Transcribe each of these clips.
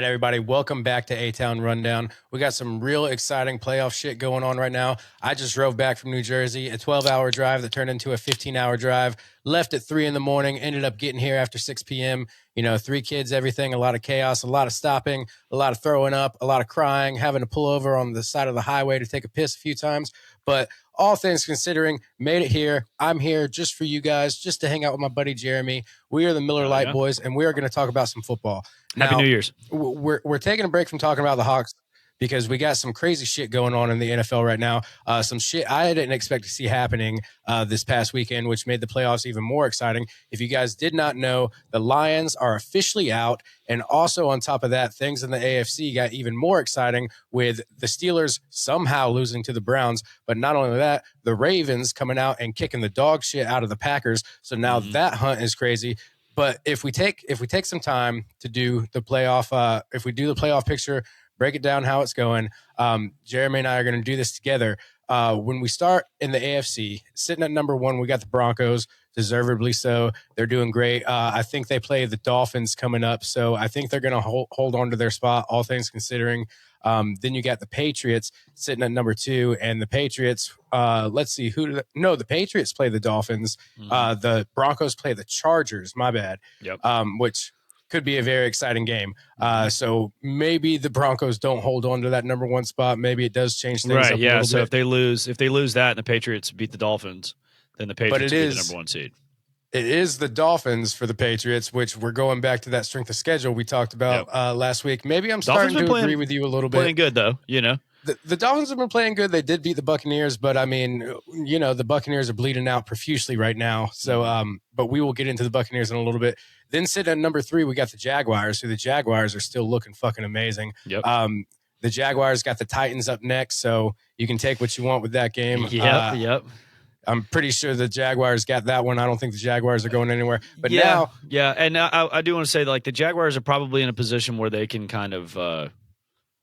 everybody? Welcome back to ATOWN Rundown. We got some real exciting playoff shit going on right now. I just drove back from New Jersey, a 12-hour drive that turned into a 15-hour drive. Left at 3 in the morning, ended up getting here after 6 p.m. You know, 3 kids, everything, a lot of chaos, a lot of stopping, a lot of throwing up, a lot of crying, having to pull over on the side of the highway to take a piss a few times. But all things considering, made it here. I'm here just for you guys, just to hang out with my buddy Jeremy. We are the Miller Lite Boys, and we are going to talk about some football. Happy New Year's. We're taking a break from talking about the Hawks because we got some crazy shit going on in the NFL right now. Some shit I didn't expect to see happening this past weekend, which made the playoffs even more exciting. If you guys did not know, the Lions are officially out. And also on top of that, things in the AFC got even more exciting with the Steelers somehow losing to the Browns. But not only that, the Ravens coming out and kicking the dog shit out of the Packers. So now that hunt is crazy. But if we take some time to do the playoff, if we do the playoff picture, break it down how it's going, Jeremy and I are going to do this together. When we start in the AFC, sitting at number 1, we got the Broncos, deservedly so. They're doing great. I think they play the Dolphins coming up, so I think they're going to hold on to their spot, all things considering. Then you got the Patriots sitting at number 2, and the Patriots, let's see, the Patriots play the Dolphins. The Broncos play the Chargers, my bad, which could be a very exciting game. So maybe the Broncos don't hold on to that number 1 spot. Maybe it does change things up a little so bit. if they lose that and the Patriots beat the Dolphins, then the Patriots be the number 1 seed. It is the Dolphins for the Patriots, which we're going back to that strength of schedule we talked about last week. Maybe I'm starting to agree with you a little bit. Playing good, though, you know. The Dolphins have been playing good. They did beat the Buccaneers, but, I mean, you know, the Buccaneers are bleeding out profusely right now. So, but we will get into the Buccaneers in a little bit. Then sitting at number 3, we got the Jaguars, who the Jaguars are still looking fucking amazing. The Jaguars got the Titans up next, so you can take what you want with that game. I'm pretty sure the Jaguars got that one. I don't think the Jaguars are going anywhere. But now... Yeah, and I do want to say, like, the Jaguars are probably in a position where they can kind of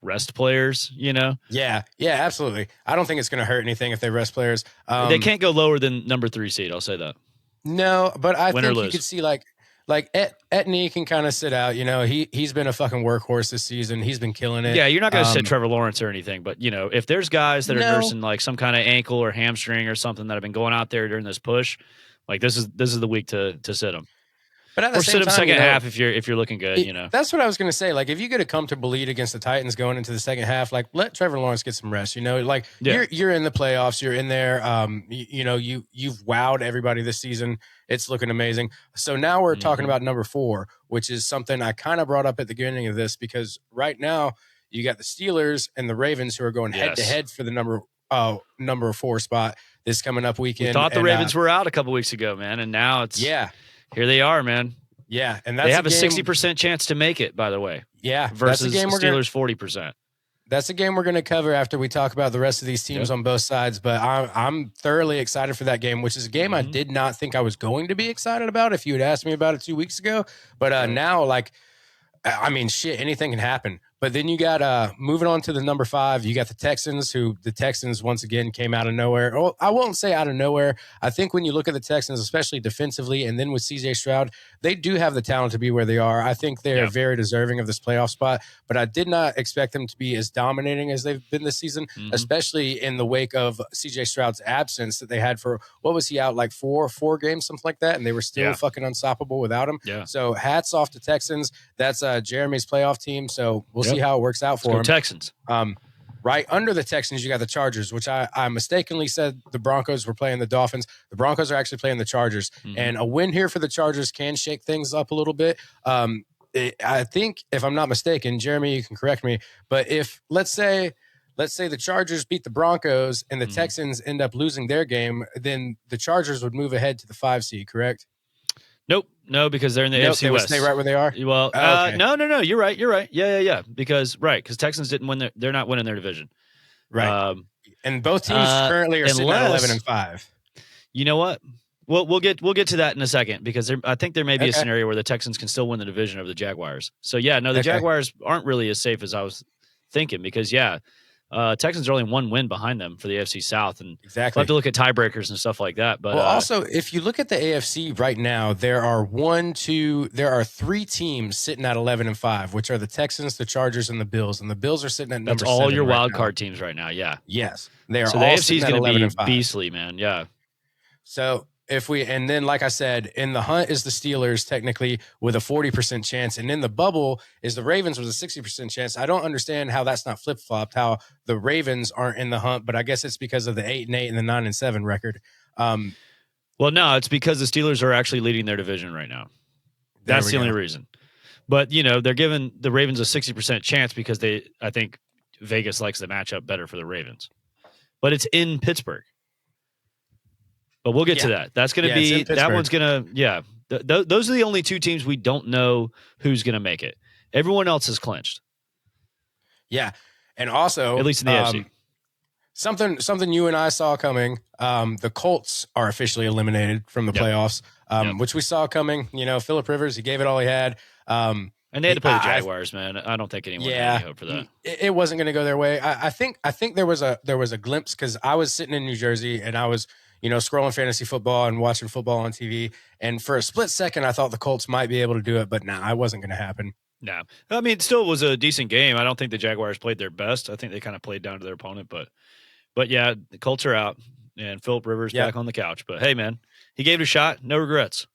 rest players, you know? Yeah, absolutely. I don't think it's going to hurt anything if they rest players. They can't go lower than number 3 seed, I'll say that. No, but I think you could see, like Etney can kind of sit out. You know, he's been a fucking workhorse this season. He's been killing it. Yeah, you're not going to sit Trevor Lawrence or anything, but you know, if there's guys that are nursing like some kind of ankle or hamstring or something that have been going out there during this push, like this is the week to sit them. But at the same sit them time, second half if you're looking good. You know, that's what I was going to say. Like, if you get a comfortable lead against the Titans going into the second half, like let Trevor Lawrence get some rest. You know, like you're in the playoffs, you're in there. You know, you've wowed everybody this season. It's looking amazing. So now we're talking about number 4, which is something I kind of brought up at the beginning of this, because right now you got the Steelers and the Ravens who are going head to head for the number 4 spot this coming up weekend. We thought the Ravens were out a couple weeks ago, man, and now it's here they are, man. Yeah, and that's they have a 60% chance to make it, by the way. Yeah, versus the Steelers 40%. That's a game we're going to cover after we talk about the rest of these teams on both sides. But I'm thoroughly excited for that game, which is a game I did not think I was going to be excited about if you had asked me about it 2 weeks ago. But now, like, I mean, shit, anything can happen. But then you got moving on to the number 5, you got the Texans, who the Texans once again came out of nowhere. Well, I won't say out of nowhere. I think when you look at the Texans, especially defensively, and then with CJ Stroud, they do have the talent to be where they are. I think they're very deserving of this playoff spot, but I did not expect them to be as dominating as they've been this season, especially in the wake of CJ Stroud's absence that they had for, what was he out, like four games, something like that, and they were still fucking unstoppable without him. So hats off to Texans. That's Jeremy's playoff team, so we'll see how it works out for them. Texans. Right under the Texans, you got the Chargers, which I mistakenly said the Broncos were playing the Dolphins. The Broncos are actually playing the Chargers. And a win here for the Chargers can shake things up a little bit. I think, if I'm not mistaken, Jeremy, you can correct me, but if, let's say the Chargers beat the Broncos and the Texans end up losing their game, then the Chargers would move ahead to the 5 seed, correct? Nope. No, because they're in the AFC they West. Stay right where they are? Well, okay. No. You're right. Yeah. Because Texans didn't win. They're not winning their division. Right. And both teams currently are sitting at 11-5. You know what? We'll get to that in a second, because I think there may be a scenario where the Texans can still win the division over the Jaguars. So the Jaguars aren't really as safe as I was thinking, because Texans are only one win behind them for the AFC South, and we'll Exactly. have to look at tiebreakers and stuff like that. But well, also, if you look at the AFC right now, there are three teams sitting at 11-5, which are the Texans, the Chargers, and the Bills. And the Bills are sitting at number 7 that's all your right wild now. card teams right now. Yeah. Yes, they are So the all AFC is sitting at going to be 11-5. beastly, man. Yeah. So and then, like I said, in the hunt is the Steelers, technically, with a 40% chance. And in the bubble is the Ravens with a 60% chance. I don't understand how that's not flip-flopped, how the Ravens aren't in the hunt, but I guess it's because of the 8-8 and the 9-7 record. Well, no, it's because the Steelers are actually leading their division right now. That's the only reason. But, they're giving the Ravens a 60% chance because I think Vegas likes the matchup better for the Ravens. But it's in Pittsburgh. But we'll get to that. That's going to be, that one's going to, those are the only two teams we don't know who's going to make it. Everyone else is clinched. Yeah. And also, at least in the AFC. Something you and I saw coming. The Colts are officially eliminated from the playoffs, which we saw coming. Phillip Rivers, he gave it all he had. And they had to play the Jaguars, man. I don't think anyone had any hope for that. It wasn't going to go their way. I think there was a glimpse because I was sitting in New Jersey and I was scrolling fantasy football and watching football on TV. And for a split second, I thought the Colts might be able to do it, but nah, it wasn't going to happen. No, I mean, it still was a decent game. I don't think the Jaguars played their best. I think they kind of played down to their opponent, but yeah, the Colts are out and Phillip Rivers back on the couch. But hey, man, he gave it a shot. No regrets.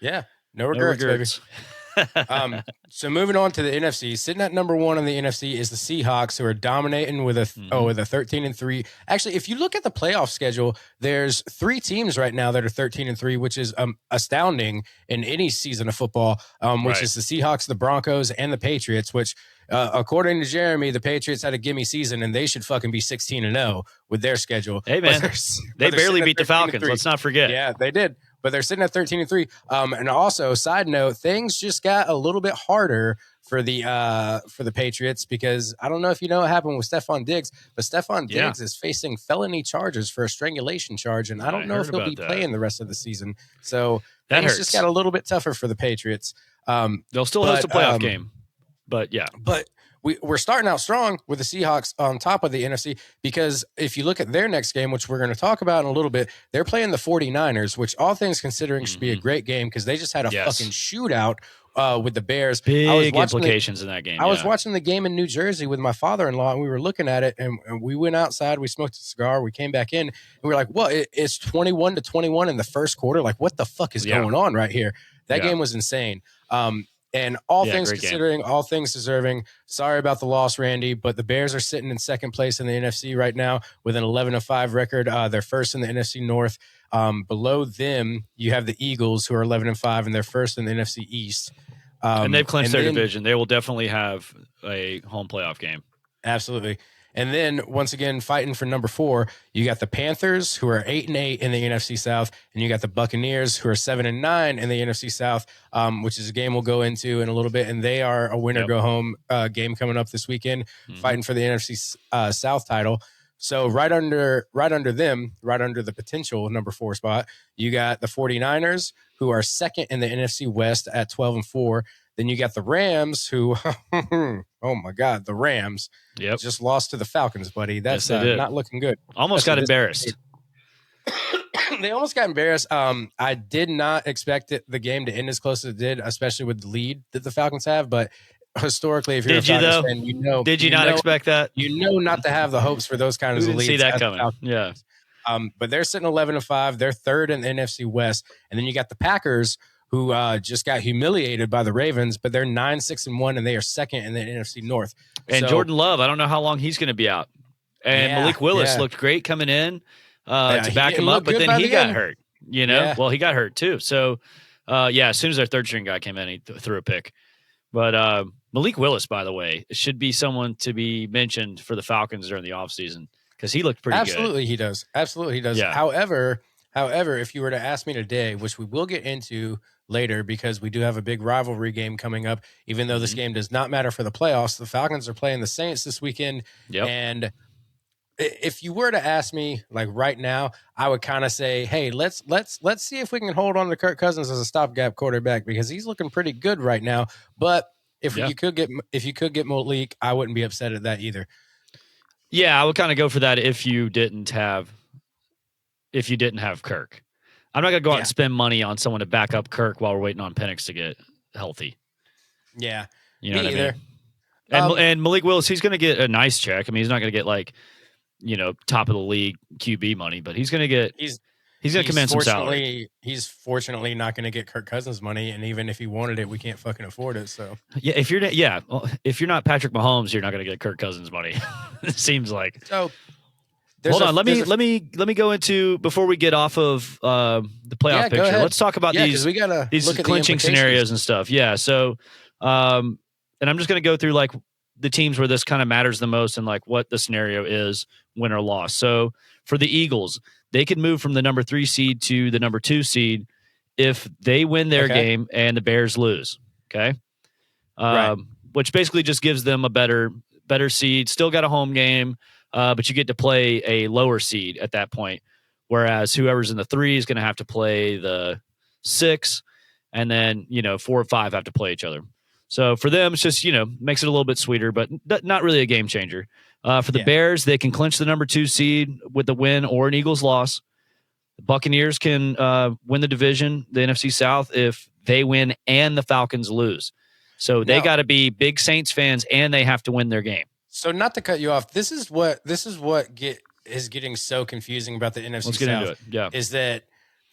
Yeah, no regrets. Baby. So moving on to the NFC, sitting at number 1 on the NFC is the Seahawks, who are dominating with a 13-3. Actually, if you look at the playoff schedule, there's 3 teams right now that are 13-3, which is astounding in any season of football. Which is the Seahawks, the Broncos, and the Patriots. Which, according to Jeremy, the Patriots had a gimme season, and they should fucking be 16-0 with their schedule. Hey man, they barely beat the Falcons. Let's not forget. Yeah, they did. But they're sitting at 13-3. And also, side note, things just got a little bit harder for the Patriots because I don't know if you know what happened with Stephon Diggs, but Stephon Diggs is facing felony charges for a strangulation charge, and I don't know if he'll be playing the rest of the season. So things just got a little bit tougher for the Patriots. They'll still host a playoff game, but yeah. But we're starting out strong with the Seahawks on top of the NFC because if you look at their next game, which we're going to talk about in a little bit, they're playing the 49ers, which all things considering should be a great game because they just had a fucking shootout with the Bears. Big implications in that game. I was watching the game in New Jersey with my father-in-law, and we were looking at it, and we went outside, we smoked a cigar, we came back in, and we were like, well, it's 21-21 in the first quarter. Like, what the fuck is going on right here? That game was insane. And all things considering, all things deserving, sorry about the loss, Randy, but the Bears are sitting in second place in the NFC right now with an 11-5 record. They're first in the NFC North. Below them, you have the Eagles, who are 11-5, and they're first in the NFC East. And they've clinched their division. They will definitely have a home playoff game. Absolutely. And then, once again, fighting for number 4, you got the Panthers, who are 8-8 in the NFC South, and you got the Buccaneers, who are 7-9 in the NFC South, which is a game we'll go into in a little bit. And they are a winner-go-home game coming up this weekend, fighting for the NFC South title. So right under them, right under the potential number 4 spot, you got the 49ers, who are second in the NFC West at 12-4. Then you got the Rams, who, oh my God, the Rams just lost to the Falcons, buddy. That's not looking good. Almost got embarrassed. They almost got embarrassed. I did not expect the game to end as close as it did, especially with the lead that the Falcons have. But historically, if you're a Falcons fan, did you not expect that? Not to have the hopes for those kinds of leads. See that coming? Yeah. But they're sitting 11-5. They're third in the NFC West, and then you got the Packers, who just got humiliated by the Ravens, but they're 9-6-1, and they are second in the NFC North. And Jordan Love, I don't know how long he's going to be out. And Malik Willis looked great coming in to back him up, but then he got hurt. Well, he got hurt too. So, as soon as their third string guy came in, he threw a pick. But Malik Willis, by the way, should be someone to be mentioned for the Falcons during the offseason because he looked pretty good. Absolutely, he does. Yeah. However, if you were to ask me today, which we will get into later because we do have a big rivalry game coming up, even though this game does not matter for the playoffs, the Falcons are playing the Saints this weekend. And if you were to ask me like right now, I would kind of say, hey, let's see if we can hold on to Kirk Cousins as a stopgap quarterback because he's looking pretty good right now. But if you could get Malik, I wouldn't be upset at that either. Yeah, I would kind of go for that if you didn't have Kirk. I'm not going to go out and spend money on someone to back up Kirk while we're waiting on Penix to get healthy. Yeah. You know Me what either. I mean? And Malik Willis, he's going to get a nice check. I mean, he's not going to get like, top of the league QB money, but he's going to get he's going to command some salary. He's fortunately not going to get Kirk Cousins money, and even if he wanted it, we can't fucking afford it. So yeah, if you're not Patrick Mahomes, you're not going to get Kirk Cousins money. It seems like. So hold on, let me go into before we get off of the playoff picture. Let's talk about these clinching scenarios and stuff. Yeah, so and I'm just going to go through like the teams where this kind of matters the most and like what the scenario is, win or loss. So for the Eagles, they could move from the number 3 seed to the number 2 seed if they win their game and the Bears lose. Okay. Right. Which basically just gives them a better seed, still got a home game, but you get to play a lower seed at that point. Whereas whoever's in the 3 is going to have to play the 6, and then, 4 or 5 have to play each other. So for them, it's just, makes it a little bit sweeter, but not really a game changer. For the Bears, they can clinch the number 2 seed with a win or an Eagles loss. The Buccaneers can win the division, the NFC South, if they win and the Falcons lose. So they got to be big Saints fans, and they have to win their game. So not to cut you off, this is what is getting so confusing about the NFC Let's get South. into it. Yeah. Is that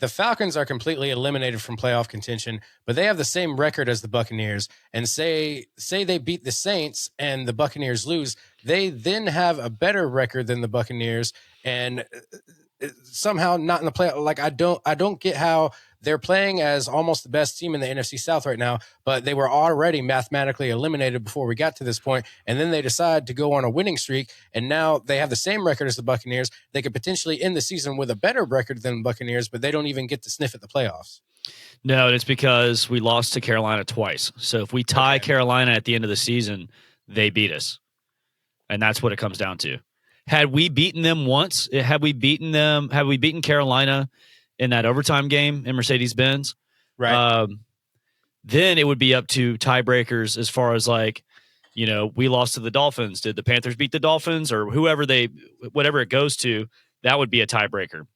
the Falcons are completely eliminated from playoff contention, but they have the same record as the Buccaneers. And say they beat the Saints and the Buccaneers lose, they then have a better record than the Buccaneers, and somehow not in the playoff. Like I don't get how they're playing as almost the best team in the NFC South right now, but they were already mathematically eliminated before we got to this point, and then they decide to go on a winning streak, and now they have the same record as the Buccaneers. They could potentially end the season with a better record than the Buccaneers, but they don't even get to sniff at the playoffs. No, it's because we lost to Carolina twice. So if we tie Carolina at the end of the season, they beat us. And that's what it comes down to. Had we beaten them once, had we beaten Carolina in that overtime game in Mercedes-Benz, right? Then it would be up to tiebreakers as far as like, we lost to the Dolphins. Did the Panthers beat the Dolphins or whatever it goes to? That would be a tiebreaker.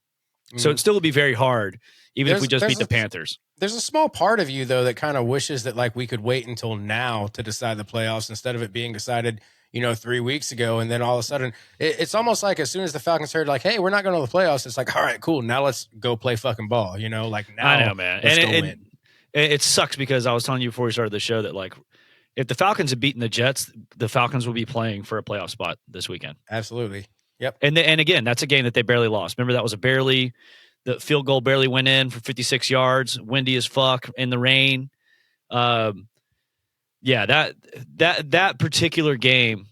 So it still would be very hard, even if we just beat the Panthers. There's a small part of you, though, that kind of wishes that like we could wait until now to decide the playoffs instead of it being decided 3 weeks ago. And then all of a sudden it's almost like as soon as the Falcons heard like, hey, we're not going to the playoffs. It's like, all right, cool. Now let's go play fucking ball. Like now. I know, man. And it sucks because I was telling you before we started the show that like, if the Falcons had beaten the Jets, the Falcons will be playing for a playoff spot this weekend. Absolutely. Yep. And again, that's a game that they barely lost. Remember, that was the field goal barely went in for 56 yards, windy as fuck in the rain. That particular game,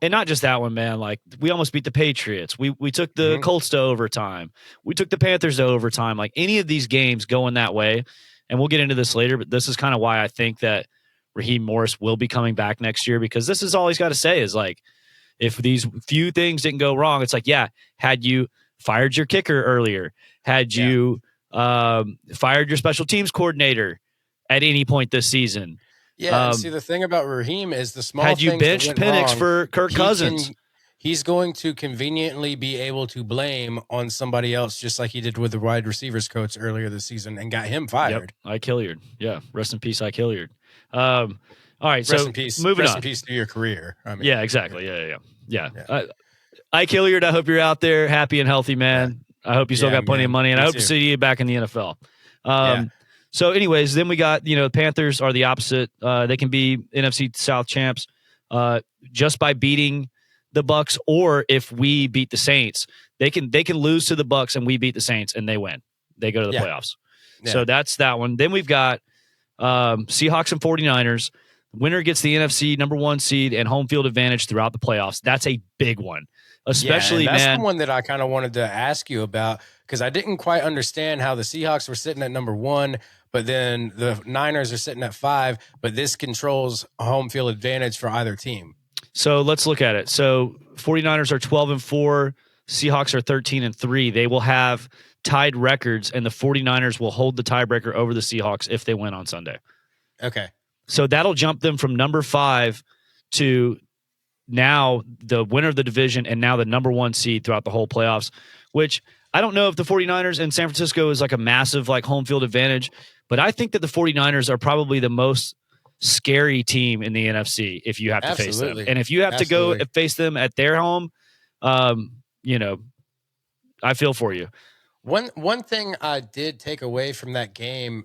and not just that one, man. Like we almost beat the Patriots. We took the Colts to overtime. We took the Panthers to overtime. Like any of these games going that way, and we'll get into this later, but this is kind of why I think that Raheem Morris will be coming back next year, because this is all he's got to say is like, if these few things didn't go wrong, it's like, had you fired your kicker earlier, had you fired your special teams coordinator at any point this season. Yeah, see, the thing about Raheem is the small had things you benched Penix for Kirk Cousins. He's going to conveniently be able to blame on somebody else, just like he did with the wide receivers coach earlier this season and got him fired. Yep. Ike Hilliard. Yeah, rest in peace, Ike Hilliard. All right, rest in peace. Moving rest on. in peace to your career. I mean, yeah, exactly. Yeah. Ike Hilliard, I hope you're out there happy and healthy, man. I hope you still got plenty of money, and I hope to see you back in the NFL. So anyways, then we got, the Panthers are the opposite. They can be NFC South champs just by beating the Bucs, or if we beat the Saints, they can lose to the Bucs and we beat the Saints and they win. They go to the playoffs. Yeah. So that's that one. Then we've got Seahawks and 49ers. Winner gets the NFC number 1 seed and home field advantage throughout the playoffs. That's a big one. Especially, that's man. The one that I kind of wanted to ask you about, because I didn't quite understand how the Seahawks were sitting at number 1, but then the Niners are sitting at 5, but this controls home field advantage for either team. So let's look at it. So 49ers are 12-4, Seahawks are 13-3. They will have tied records, and the 49ers will hold the tiebreaker over the Seahawks if they win on Sunday. Okay. So that'll jump them from number 5 to now the winner of the division and now the number 1 seed throughout the whole playoffs, which I don't know if the 49ers and San Francisco is like a massive like home field advantage, but I think that the 49ers are probably the most scary team in the NFC if you have to face them. And if you have to go and face them at their home, you know, I feel for you. One thing I did take away from that game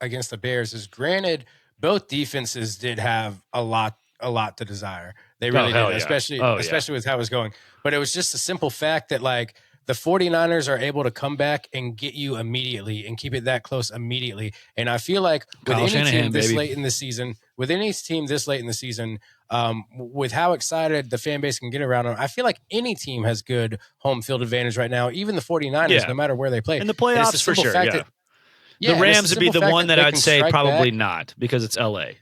against the Bears is, granted, both defenses did have a lot to desire. They really did, especially with how it was going. But it was just a simple fact that, like, the 49ers are able to come back and get you immediately and keep it that close immediately. And I feel like with any team this late in the season, with how excited the fan base can get around them, I feel like any team has good home field advantage right now, even the 49ers, no matter where they play. In the playoffs, for sure, the Rams would be the one that I'd say probably not, because it's L.A.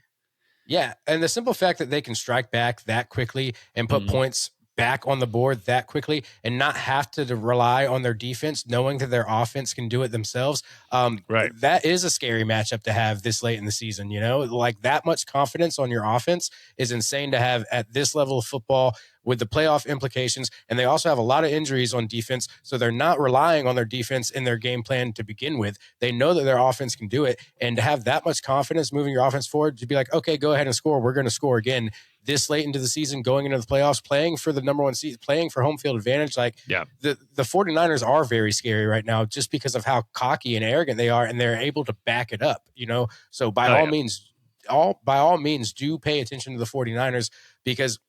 Yeah, and the simple fact that they can strike back that quickly and put points back on the board that quickly and not have to rely on their defense, knowing that their offense can do it themselves. That is a scary matchup to have this late in the season. You know, like, that much confidence on your offense is insane to have at this level of football with the playoff implications. And they also have a lot of injuries on defense, so they're not relying on their defense in their game plan to begin with. They know that their offense can do it, and to have that much confidence moving your offense forward, to be like, okay, go ahead and score. We're going to score again this late into the season, going into the playoffs, playing for the number 1 seed, playing for home field advantage. Like, the 49ers are very scary right now just because of how cocky and arrogant they are, and they're able to back it up, you know? So by all means, do pay attention to the 49ers, because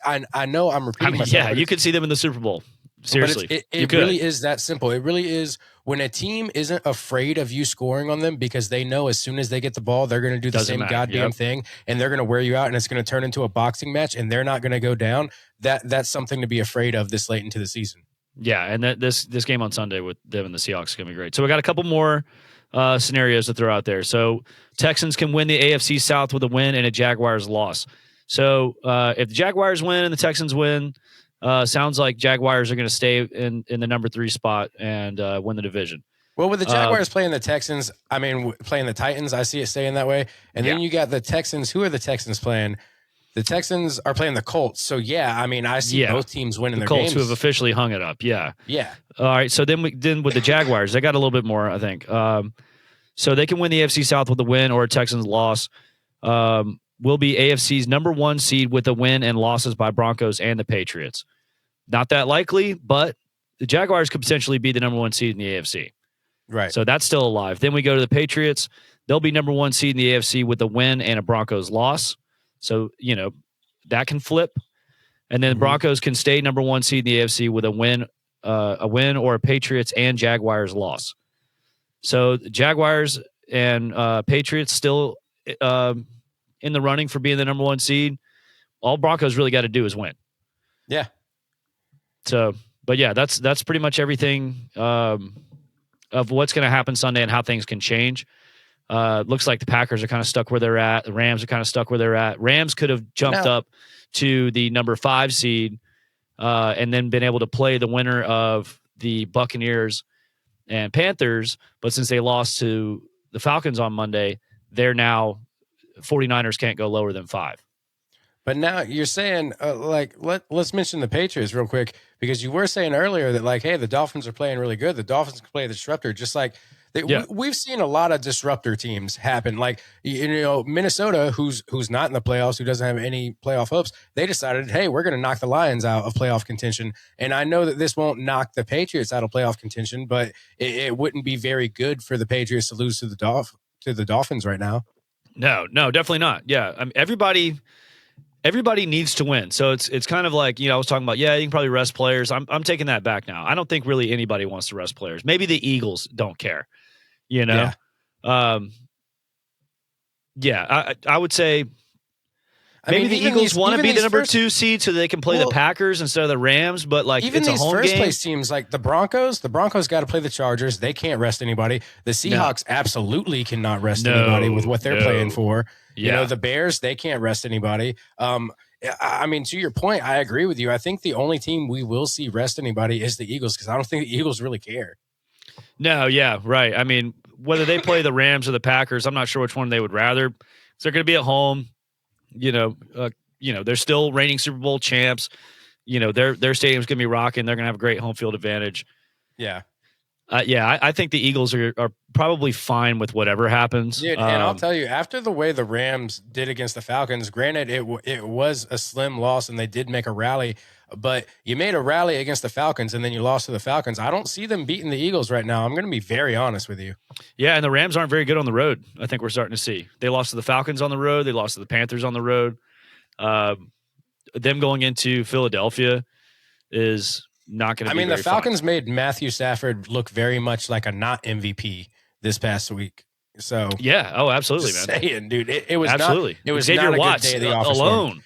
I know I'm repeating myself. Yeah, you could see them in the Super Bowl. Seriously. It really is that simple. It really is, when a team isn't afraid of you scoring on them, because they know as soon as they get the ball, they're going to do the same goddamn thing, and they're going to wear you out, and it's going to turn into a boxing match, and they're not going to go down. That's something to be afraid of this late into the season. Yeah, and this game on Sunday with them and the Seahawks is going to be great. So we got a couple more scenarios to throw out there. So Texans can win the AFC South with a win and a Jaguars loss. So if the Jaguars win and the Texans win, sounds like Jaguars are going to stay in the number 3 spot and win the division. Well, with the Jaguars playing the Texans, playing the Titans, I see it staying that way. And then you got the Texans. Who are the Texans playing? The Texans are playing the Colts. So, I see both teams winning their games. The Colts, who have officially hung it up. Yeah. Yeah. All right. So then with the Jaguars, they got a little bit more, I think. So they can win the AFC South with a win or a Texans loss. Will be AFC's number 1 seed with a win and losses by Broncos and the Patriots. Not that likely, but the Jaguars could potentially be the number 1 seed in the AFC. Right. So that's still alive. Then we go to the Patriots. They'll be number 1 seed in the AFC with a win and a Broncos loss. So, that can flip. And then the Broncos can stay number 1 seed in the AFC with a win or a Patriots and Jaguars loss. So the Jaguars and Patriots still in the running for being the number 1 seed. All Broncos really got to do is win. Yeah. So, but yeah, that's pretty much everything of what's going to happen Sunday and how things can change. Looks like the Packers are kind of stuck where they're at. The Rams are kind of stuck where they're at. Rams could have jumped up to the number 5 seed and then been able to play the winner of the Buccaneers and Panthers. But since they lost to the Falcons on Monday, they're now 49ers can't go lower than 5. But now you're saying, let's mention the Patriots real quick, because you were saying earlier that, like, hey, the Dolphins are playing really good. The Dolphins can play the disruptor, just like we've seen a lot of disruptor teams happen. Like, Minnesota, who's not in the playoffs, who doesn't have any playoff hopes, they decided, hey, we're going to knock the Lions out of playoff contention. And I know that this won't knock the Patriots out of playoff contention, but it wouldn't be very good for the Patriots to lose to the Dolphins right now. No, definitely not. Yeah, I mean, everybody needs to win. So it's kind of like, I was talking about, you can probably rest players. I'm taking that back now. I don't think really anybody wants to rest players. Maybe the Eagles don't care, Yeah. I would say maybe the Eagles want to be the number 2 seed so they can play the Packers instead of the Rams, but like even it's a home game. Even these first place teams like the Broncos got to play the Chargers. They can't rest anybody. The Seahawks absolutely cannot rest anybody with what they're playing for. Yeah. The Bears, they can't rest anybody. I mean, to your point, I agree with you. I think the only team we will see rest anybody is the Eagles, because I don't think the Eagles really care. No, yeah, right. I mean, whether they play the Rams or the Packers, I'm not sure which one they would rather. So they're going to be at home. they're still reigning Super Bowl champs. Their stadium's going to be rocking. They're going to have a great home field advantage. Yeah. I think the Eagles are probably fine with whatever happens. Dude, and I'll tell you, after the way the Rams did against the Falcons, granted, it was a slim loss and they did make a rally, but you made a rally against the Falcons and then you lost to the Falcons. I don't see them beating the Eagles right now. I'm going to be very honest with you. Yeah, and the Rams aren't very good on the road, I think we're starting to see. They lost to the Falcons on the road. They lost to the Panthers on the road. Them going into Philadelphia is not going to be the Falcons fun. made Matthew Stafford look very much like a not MVP this past week. So yeah, absolutely, man. Saying, dude, it was absolutely. It was Xavier not a Watts good day at the office alone.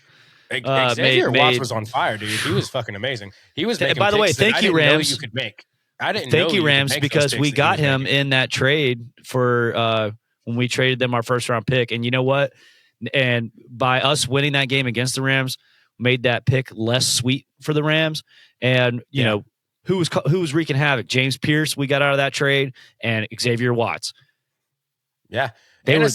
Xavier Watts was on fire, dude. He was fucking amazing. He was making. By the way, thank you, Rams. You could make. I didn't. Thank you, Rams, because we got him in that trade for when we traded them our first round pick. And you know what? And by us winning that game against the Rams, made that pick less sweet for the Rams. And you know who was wreaking havoc? James Pierce, we got out of that trade, and Xavier Watts. Yeah, that was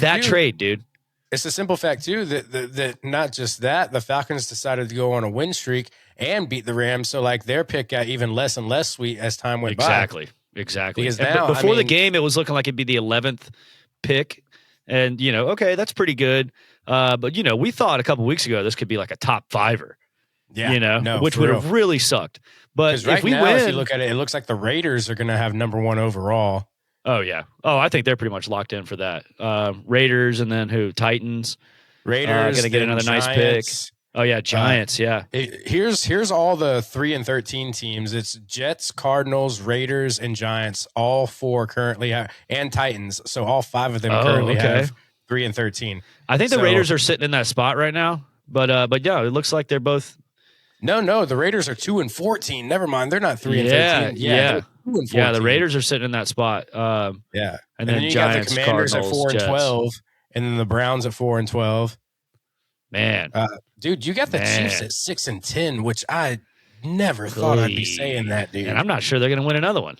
that trade, dude. It's a simple fact too that not just that, the Falcons decided to go on a win streak and beat the Rams, so like their pick got even less and less sweet as time went by. Exactly. Because now, before the game, it was looking like it'd be the 11th pick, and okay, that's pretty good. But we thought a couple weeks ago this could be like a top fiver. Yeah, which would have really sucked. But right if we now, win, if you look at it, it looks like the Raiders are going to have number 1 overall. Oh yeah. Oh, I think they're pretty much locked in for that. Raiders, and then who? Titans. Raiders going to get another Giants. Nice pick. Oh yeah, Giants. Yeah. Here's all the 3-13 teams. It's Jets, Cardinals, Raiders, and Giants. All 4 currently have, and Titans. So all 5 of them currently have 3-13. I think the Raiders are sitting in that spot right now. But yeah, it looks like they're both. No, the Raiders are 2-14. Never mind, they're not 3-13. Yeah. 2-14. Yeah, the Raiders are sitting in that spot. And then you Giants, got the Commanders Cardinals, at 4-12, and then the Browns at 4-12. Man, dude, you got the Chiefs at 6-10, which I never thought I'd be saying that, dude. And I'm not sure they're going to win another one.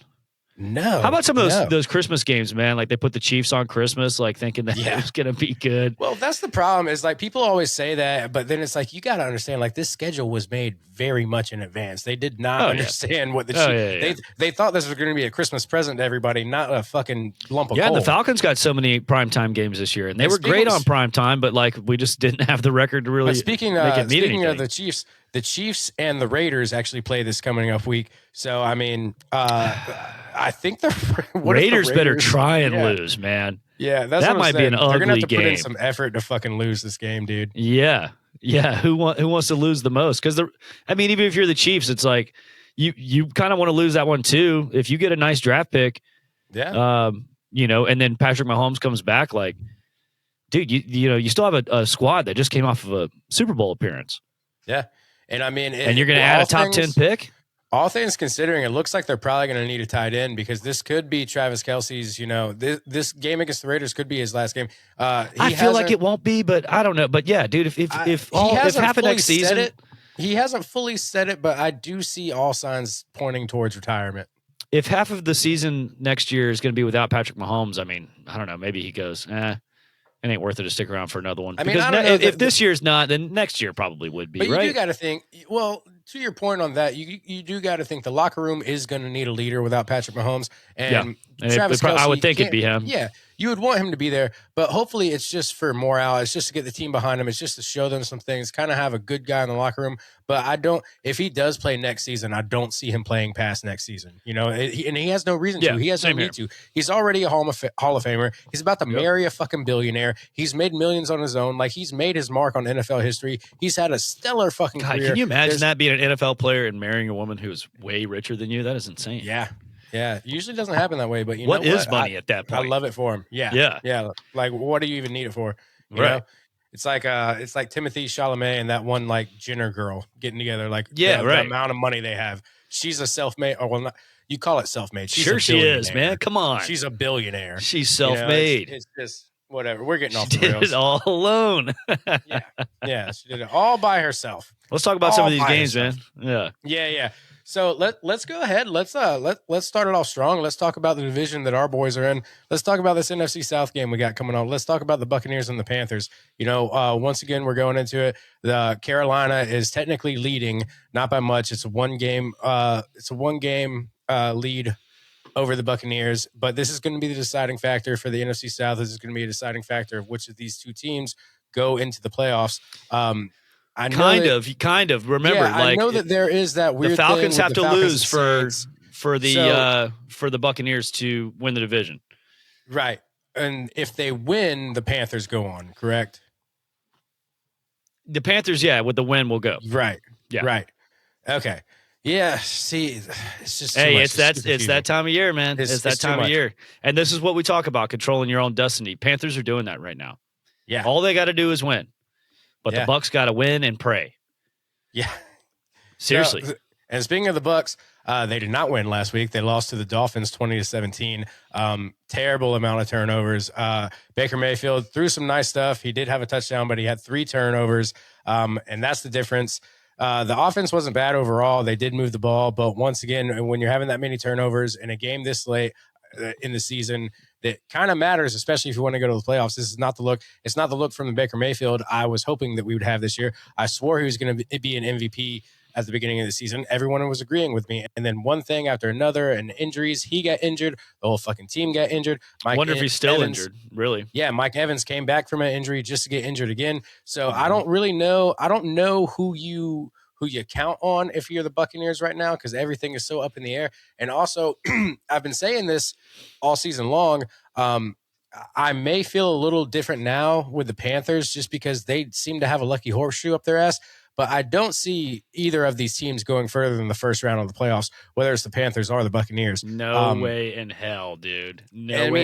No. How about some of those Christmas games, man? Like they put the Chiefs on Christmas, like thinking that it was going to be good. Well, that's the problem is like people always say that, but then it's like you got to understand like this schedule was made very much in advance. They did not understand what the Chiefs. They thought this was going to be a Christmas present to everybody, not a fucking lump of coal. Yeah, the Falcons got so many primetime games this year, and they were great on primetime, but like we just didn't have the record to really make it mean anything. Of the Chiefs and the Raiders actually play this coming up week. So I mean, I think the Raiders better try and lose, man. Yeah, that might be an ugly game. They're gonna have to put in some effort to fucking lose this game, dude. Yeah. Who wants to lose the most? Because even if you're the Chiefs, it's like you kind of want to lose that one too. If you get a nice draft pick, and then Patrick Mahomes comes back, like, dude, you still have a squad that just came off of a Super Bowl appearance. Yeah, and I mean, and you're gonna add a top 10 pick. All things considering, it looks like they're probably going to need a tight end because this could be Travis Kelce's, this game against the Raiders could be his last game. I feel like it won't be, but I don't know. But yeah, dude, if half of next season, he hasn't fully said it, but I do see all signs pointing towards retirement. If half of the season next year is going to be without Patrick Mahomes, I mean, I don't know. Maybe he goes, it ain't worth it to stick around for another one. I mean, because if this year's not, then next year probably would be, but right? You do got to think, well, to your point on that, you do got to think the locker room is going to need a leader without Patrick Mahomes. And Travis Kelce, I would think it'd be him. Yeah, you would want him to be there, but hopefully it's just for morale. It's just to get the team behind him. It's just to show them some things, kind of have a good guy in the locker room. But if he does play next season, I don't see him playing past next season. And he has no reason to. He has no need to. He's already a Hall of Famer. He's about to marry a fucking billionaire. He's made millions on his own. Like he's made his mark on NFL history. He's had a stellar fucking career. Can you imagine that being an NFL player and marrying a woman who's way richer than you? That is insane. Yeah. Yeah, usually doesn't happen that way, but you know what is money at that point? I love it for him. Yeah. Like, what do you even need it for? You know? It's like Timothy Chalamet and that one like Jenner girl getting together. Like, the amount of money they have. She's a self-made. Or well, not, you call it self-made. She's she is, man. Come on, she's a billionaire. She's self-made. It's just whatever. We're getting off the rails. rails. She did it all alone. Yeah, she did it all by herself. Let's talk about some of these games, man. Yeah. So let's go ahead. Let's start it off strong. Let's talk about the division that our boys are in. Let's talk about this NFC South game we got coming on. Let's talk about the Buccaneers and the Panthers. Once again, we're going into it. The Carolina is technically leading, not by much. It's a one game lead over the Buccaneers, but this is going to be the deciding factor for the NFC South. This is going to be a deciding factor of which of these two teams go into the playoffs. I know kind of. Remember, I know that there is that weird. The Falcons thing have with to lose for the Buccaneers to win the division, right? And if they win, the Panthers go on. Correct. The Panthers, with the win, will go. Right. Yeah. Right. Okay. Yeah. See, it's just it's that time of year, man. It's that time of year, and this is what we talk about: controlling your own destiny. Panthers are doing that right now. Yeah. All they got to do is win. But the Bucs got to win and pray. Yeah. Seriously. And speaking of the Bucs, they did not win last week. They lost to the Dolphins 20-17. Terrible amount of turnovers. Baker Mayfield threw some nice stuff. He did have a touchdown, but he had 3 turnovers. And that's the difference. The offense wasn't bad overall. They did move the ball. But once again, when you're having that many turnovers in a game this late in the season, that kind of matters, especially if you want to go to the playoffs. This is not the look. It's not the look from the Baker Mayfield I was hoping that we would have this year. I swore he was going to be an MVP at the beginning of the season. Everyone was agreeing with me. And then one thing after another, and injuries, he got injured. The whole fucking team got injured. I wonder if he's still injured, really. Yeah, Mike Evans came back from an injury just to get injured again. So I don't really know. I don't know who you count on if you're the Buccaneers right now, because everything is so up in the air. And also, I've been saying this all season long. I may feel a little different now with the Panthers just because they seem to have a lucky horseshoe up their ass. But I don't see either of these teams going further than the first round of the playoffs, whether it's the Panthers or the Buccaneers. No way in hell, dude.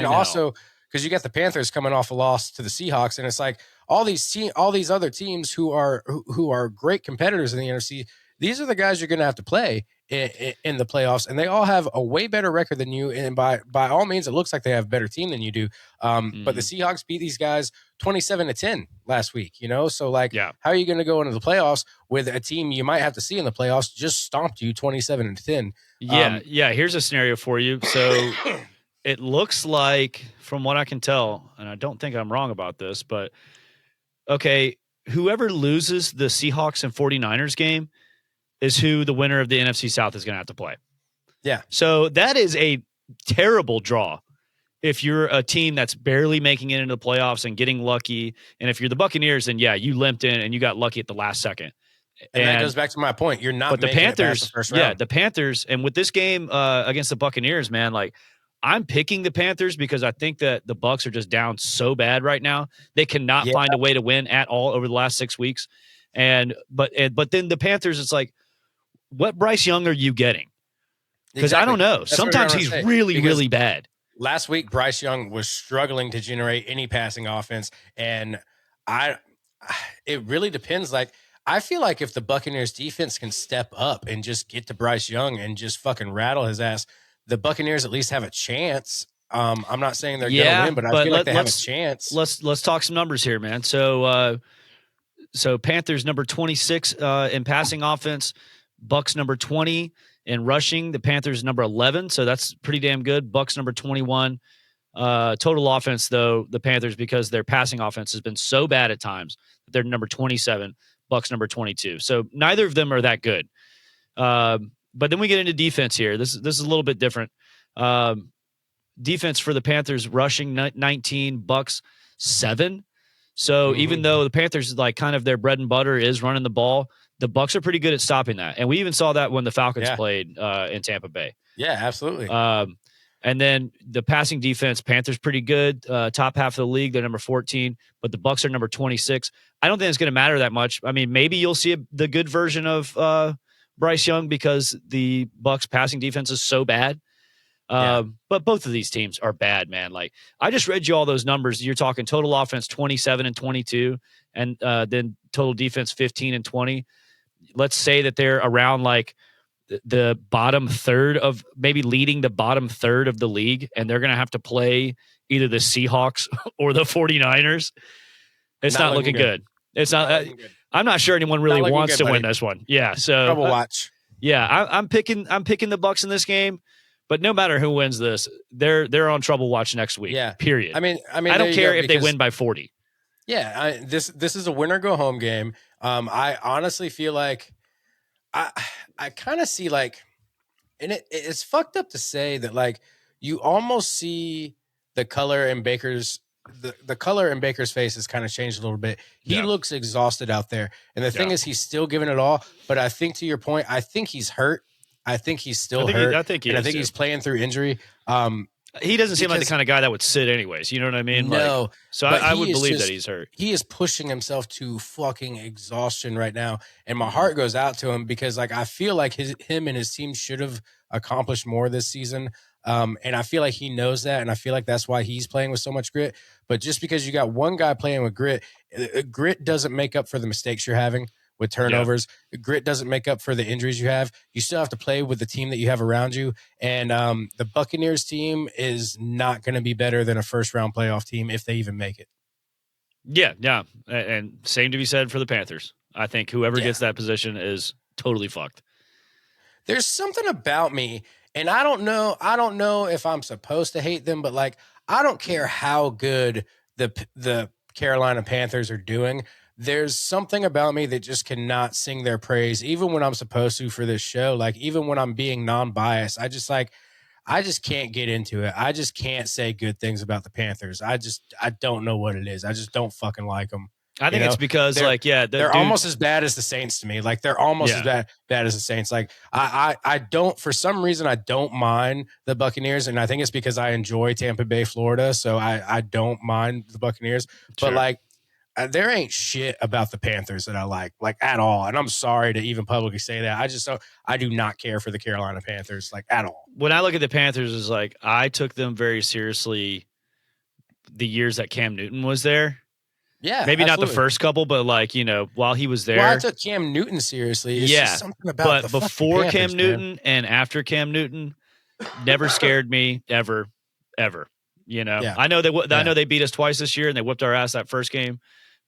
Also, because you got the Panthers coming off a loss to the Seahawks, and it's like all these other teams who are great competitors in the NFC. These are the guys you're going to have to play in the playoffs, and they all have a way better record than you. And by all means, it looks like they have a better team than you do. But the Seahawks beat these guys 27-10 last week. So how are you going to go into the playoffs with a team you might have to see in the playoffs just stomped you 27-10? Here's a scenario for you. So it looks like, from what I can tell, and I don't think I'm wrong about this, but okay, whoever loses the Seahawks and 49ers game is who the winner of the NFC South is going to have to play. Yeah. So that is a terrible draw if you're a team that's barely making it into the playoffs and getting lucky. And if you're the Buccaneers, then you limped in and you got lucky at the last second. And that goes back to my point. You're not. But the Panthers, the first round. the Panthers, and with this game against the Buccaneers, man, I'm picking the Panthers because I think that the Bucs are just down so bad right now. They cannot find a way to win at all over the last 6 weeks. But then the Panthers, it's like, what Bryce Young are you getting? Because I don't know. That's sometimes he's really bad. Last week, Bryce Young was struggling to generate any passing offense. And it really depends. I feel like if the Buccaneers defense can step up and just get to Bryce Young and just fucking rattle his ass, the Buccaneers at least have a chance. I'm not saying they're going to win, but I feel like they have a chance. Let's talk some numbers here, man. So Panthers number 26 in passing offense, Bucks number 20 in rushing. The Panthers number 11, so that's pretty damn good. Bucks number 21. Total offense, though, the Panthers, because their passing offense has been so bad at times, they're number 27. Bucks number 22. So neither of them are that good. But then we get into defense here. This is a little bit different. Defense for the Panthers, rushing 19, Bucks 7. So even though the Panthers, kind of their bread and butter is running the ball, the Bucks are pretty good at stopping that. And we even saw that when the Falcons played in Tampa Bay. Yeah, absolutely. And then the passing defense, Panthers pretty good, top half of the league. They're number 14, but the Bucks are number 26. I don't think it's going to matter that much. I mean, maybe you'll see the good version of Bryce Young because the Bucks passing defense is so bad. But both of these teams are bad, man. I just read you all those numbers. You're talking total offense 27 and 22, and then total defense 15 and 20. Let's say that they're around the bottom third of, maybe leading the bottom third of the league, and they're going to have to play either the Seahawks or the 49ers. It's not looking good. It's not. I'm not sure anyone really wants to win this one. Yeah. So trouble watch. Yeah, I'm picking the Bucks in this game, but no matter who wins this, they're on trouble watch next week. Yeah. Period. I mean, I don't care if they win by 40. Yeah, this is a winner go home game. I honestly feel like I kind of see like, and it's fucked up to say that like you almost see the color in Baker's the color in Baker's face has kind of changed a little bit. He looks exhausted out there, and the thing is, he's still giving it all. But I think to your point, I think he's hurt. I think he's still hurt. I think he's playing through injury. He doesn't seem like the kind of guy that would sit anyways. You know what I mean? No. So I would believe that he's hurt. He is pushing himself to fucking exhaustion right now. And my heart goes out to him because like I feel like him and his team should have accomplished more this season. And I feel like he knows that. And I feel like that's why he's playing with so much grit. But just because you got one guy playing with grit, grit doesn't make up for the mistakes you're having with turnovers. Grit doesn't make up for the injuries you have. You still have to play with the team that you have around you. And the Buccaneers team is not going to be better than a first-round playoff team if they even make it. Yeah. And same to be said for the Panthers. I think whoever gets that position is totally fucked. There's something about me, and I don't know if I'm supposed to hate them, but like I don't care how good the Carolina Panthers are doing. There's something about me that just cannot sing their praise, even when I'm supposed to for this show. Like, even when I'm being non-biased, I just can't get into it. I just can't say good things about the Panthers. I don't know what it is. I just don't fucking like them. I think it's because they're almost as bad as the Saints to me. Like they're almost as bad as the Saints. Like I don't, for some reason, I don't mind the Buccaneers. And I think it's because I enjoy Tampa Bay, Florida. So I don't mind the Buccaneers, but like, there ain't shit about the Panthers that I like at all. And I'm sorry to even publicly say that. I do not care for the Carolina Panthers, like at all. When I look at the Panthers, is like, I took them very seriously the years that Cam Newton was there. Yeah. Maybe not the first couple, but like, while he was there. Well, I took Cam Newton seriously. It's just something about but before Cam Newton and after Cam Newton, never scared me ever. I know I know they beat us twice this year and they whipped our ass that first game.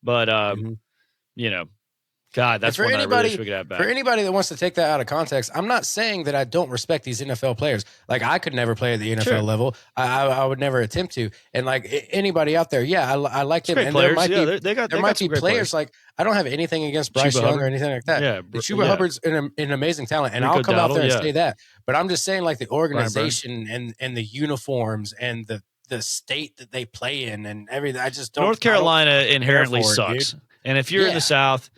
But, God, that's one I really wish we could have back. For anybody that wants to take that out of context, I'm not saying that I don't respect these NFL players. Like, I could never play at the NFL level. I would never attempt to. And, like, anybody out there, I like them. And there might be players. Like, I don't have anything against Bryce Young or anything like that. Yeah, Chuba Hubbard's an amazing talent. And I'll come out there and say that. But I'm just saying, like, the organization and the uniforms and the state that they play in and everything. I just don't. North Carolina inherently sucks. Dude. And if you're in the South,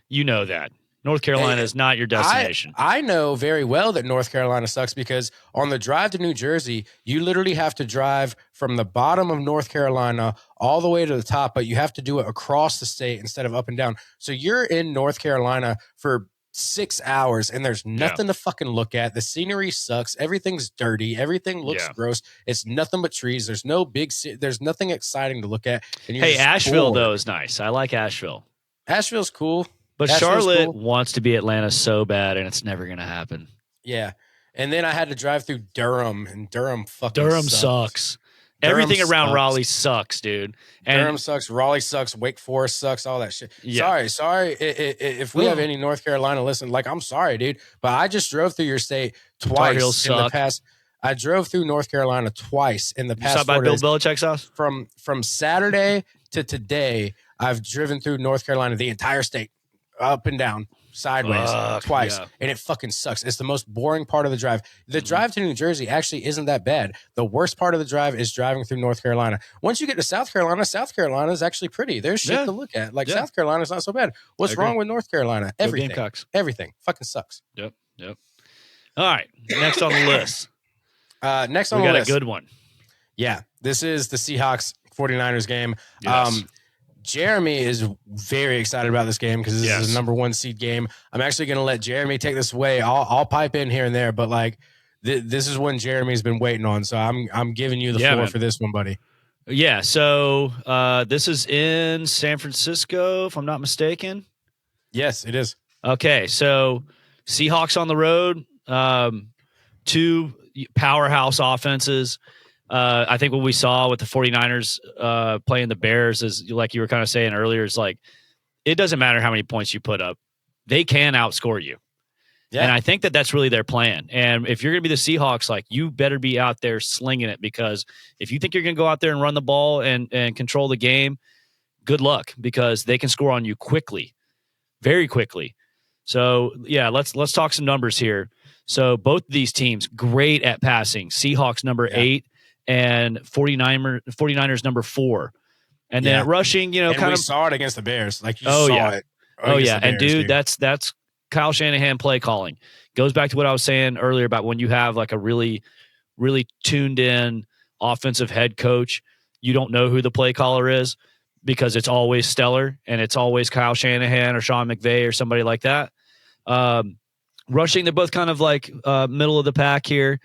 you know that. North Carolina is not your destination. I know very well that North Carolina sucks because on the drive to New Jersey, you literally have to drive from the bottom of North Carolina all the way to the top, but you have to do it across the state instead of up and down. So you're in North Carolina for 6 hours and there's nothing to fucking look at. The scenery sucks. Everything's dirty. Everything looks gross. It's nothing but trees. There's nothing exciting to look at. And hey, Asheville though is nice. I like Asheville. Asheville's cool. But Charlotte wants to be Atlanta so bad and it's never going to happen. Yeah. And then I had to drive through Durham and Durham sucks. Everything around Raleigh sucks, dude. And Durham sucks. Raleigh sucks. Wake Forest sucks. All that shit. Yeah. Sorry. If we have any North Carolina listen, like, I'm sorry, dude. But I just drove through your state twice in the past. I drove through North Carolina twice in the past. You saw by Bill Belichick's house? From Saturday to today, I've driven through North Carolina, the entire state, up and down. Sideways twice, and it fucking sucks. It's the most boring part of the drive. The drive to New Jersey actually isn't that bad. The worst part of the drive is driving through North Carolina. Once you get to South Carolina is actually pretty. There's shit to look at. Like South Carolina's not so bad. What's wrong with North Carolina? Everything fucking sucks. Yep. All right, next on the list. We got a good one. Yeah, this is the Seahawks 49ers game. Yes. Jeremy is very excited about this game because this is a number 1 seed game. I'm actually going to let Jeremy take this away. I'll pipe in here and there, but like this is one Jeremy's been waiting on. So I'm giving you the floor for this one, buddy. Yeah. So this is in San Francisco, if I'm not mistaken. Yes, it is. Okay. So Seahawks on the road, 2 powerhouse offenses. I think what we saw with the 49ers playing the Bears is, like you were kind of saying earlier, is like, it doesn't matter how many points you put up. They can outscore you. And I think that that's really their plan. And if you're going to be the Seahawks, like, you better be out there slinging it, because if you think you're going to go out there and run the ball and control the game, good luck, because they can score on you quickly, very quickly. So, yeah, let's talk some numbers here. So both of these teams, great at passing. Seahawks number 8 and 49ers number 4. And then at rushing, and we saw it against the Bears. Like, you saw it. Oh, yeah. And, dude, that's Kyle Shanahan play calling. Goes back to what I was saying earlier about when you have like a really, really tuned in offensive head coach, you don't know who the play caller is, because it's always stellar, and it's always Kyle Shanahan or Sean McVay or somebody like that. Rushing, they're both kind of like middle of the pack here.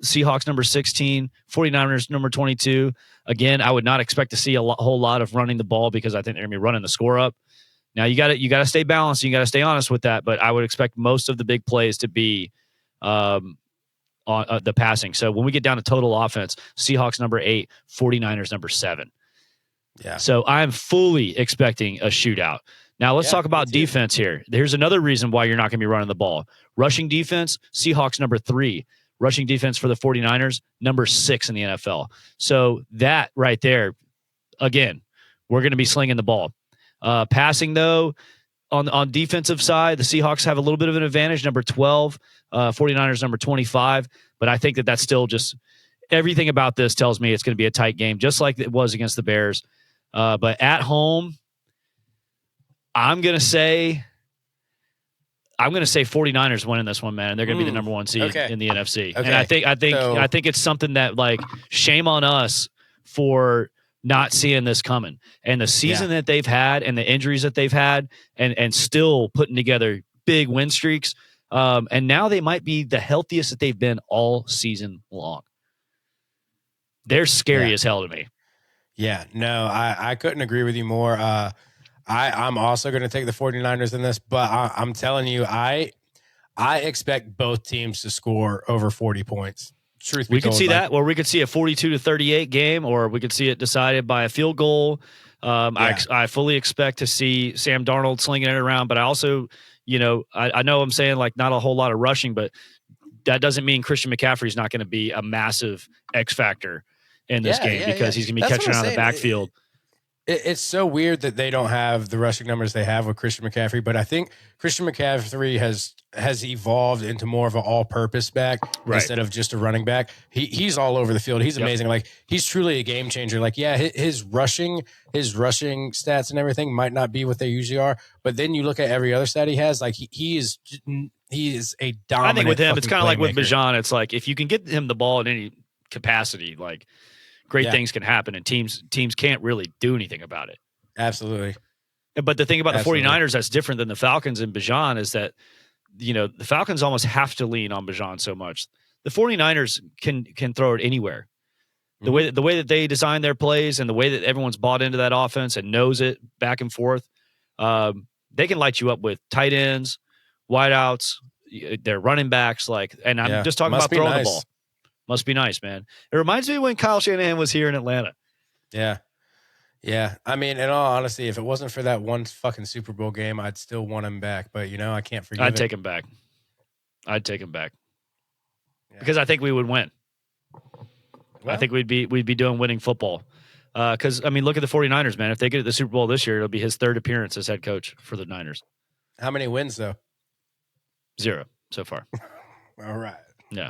Seahawks number 16, 49ers number 22. Again, I would not expect to see a whole lot of running the ball, because I think they're going to be running the score up. Now, you got to stay balanced. You got to stay honest with that. But I would expect most of the big plays to be on the passing. So when we get down to total offense, Seahawks number 8, 49ers number 7. Yeah. So I'm fully expecting a shootout. Now, let's talk about defense here. There's another reason why you're not going to be running the ball. Rushing defense, Seahawks number 3. Rushing defense for the 49ers, number 6 in the NFL. So that right there, again, we're going to be slinging the ball. Passing, though, on defensive side, the Seahawks have a little bit of an advantage, number 12, 49ers number 25. But I think that that's still just everything about this tells me it's going to be a tight game, just like it was against the Bears. But at home, I'm going to say 49ers winning this one, man. They're going to be the number 1 seed in the NFC. Okay. And I think it's something that, like, shame on us for not seeing this coming. And the season that they've had and the injuries that they've had and still putting together big win streaks. And now they might be the healthiest that they've been all season long. They're scary as hell to me. Yeah, no, I couldn't agree with you more. I'm also going to take the 49ers in this, but I'm telling you, I expect both teams to score over 40 points. Truth be we told, could see that, or we could see a 42-38 game, or we could see it decided by a field goal. I fully expect to see Sam Darnold slinging it around, but I also, I know I'm saying, like, not a whole lot of rushing, but that doesn't mean Christian McCaffrey is not going to be a massive X factor in this game, because he's going to be catching around the backfield. It's so weird that they don't have the rushing numbers they have with Christian McCaffrey, but I think Christian McCaffrey has evolved into more of an all-purpose back instead of just a running back. He's all over the field. He's amazing. Like, he's truly a game changer. Like, his rushing stats and everything might not be what they usually are, but then you look at every other stat he has. Like, he is a dominant. I think with him, it's kind of like with Bijan. It's like, if you can get him the ball in any capacity, like, great things can happen, and teams can't really do anything about it. Absolutely. But the thing about the 49ers that's different than the Falcons and Bijan is that, the Falcons almost have to lean on Bijan so much. The 49ers can throw it anywhere. The way that they design their plays and the way that everyone's bought into that offense and knows it back and forth, they can light you up with tight ends, wideouts, their running backs. And I'm just talking about throwing the ball. Must be nice, man. It reminds me when Kyle Shanahan was here in Atlanta. Yeah. Yeah. I mean, in all honesty, if it wasn't for that one fucking Super Bowl game, I'd still want him back. But, I can't forgive it. I'd take him back. Yeah. Because I think we would win. Well, I think we'd be doing winning football. Because, I mean, look at the 49ers, man. If they get the Super Bowl this year, it'll be his 3rd appearance as head coach for the Niners. How many wins, though? 0 so far. All right. Yeah.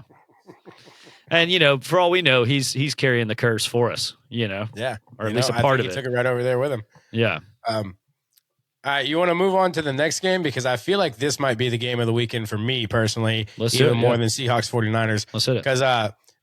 And, for all we know, he's carrying the curse for us, Yeah. Or at least a part of it. He took it right over there with him. Yeah. All right, you want to move on to the next game? Because I feel like this might be the game of the weekend for me personally, even more than Seahawks 49ers. Let's hit it. Because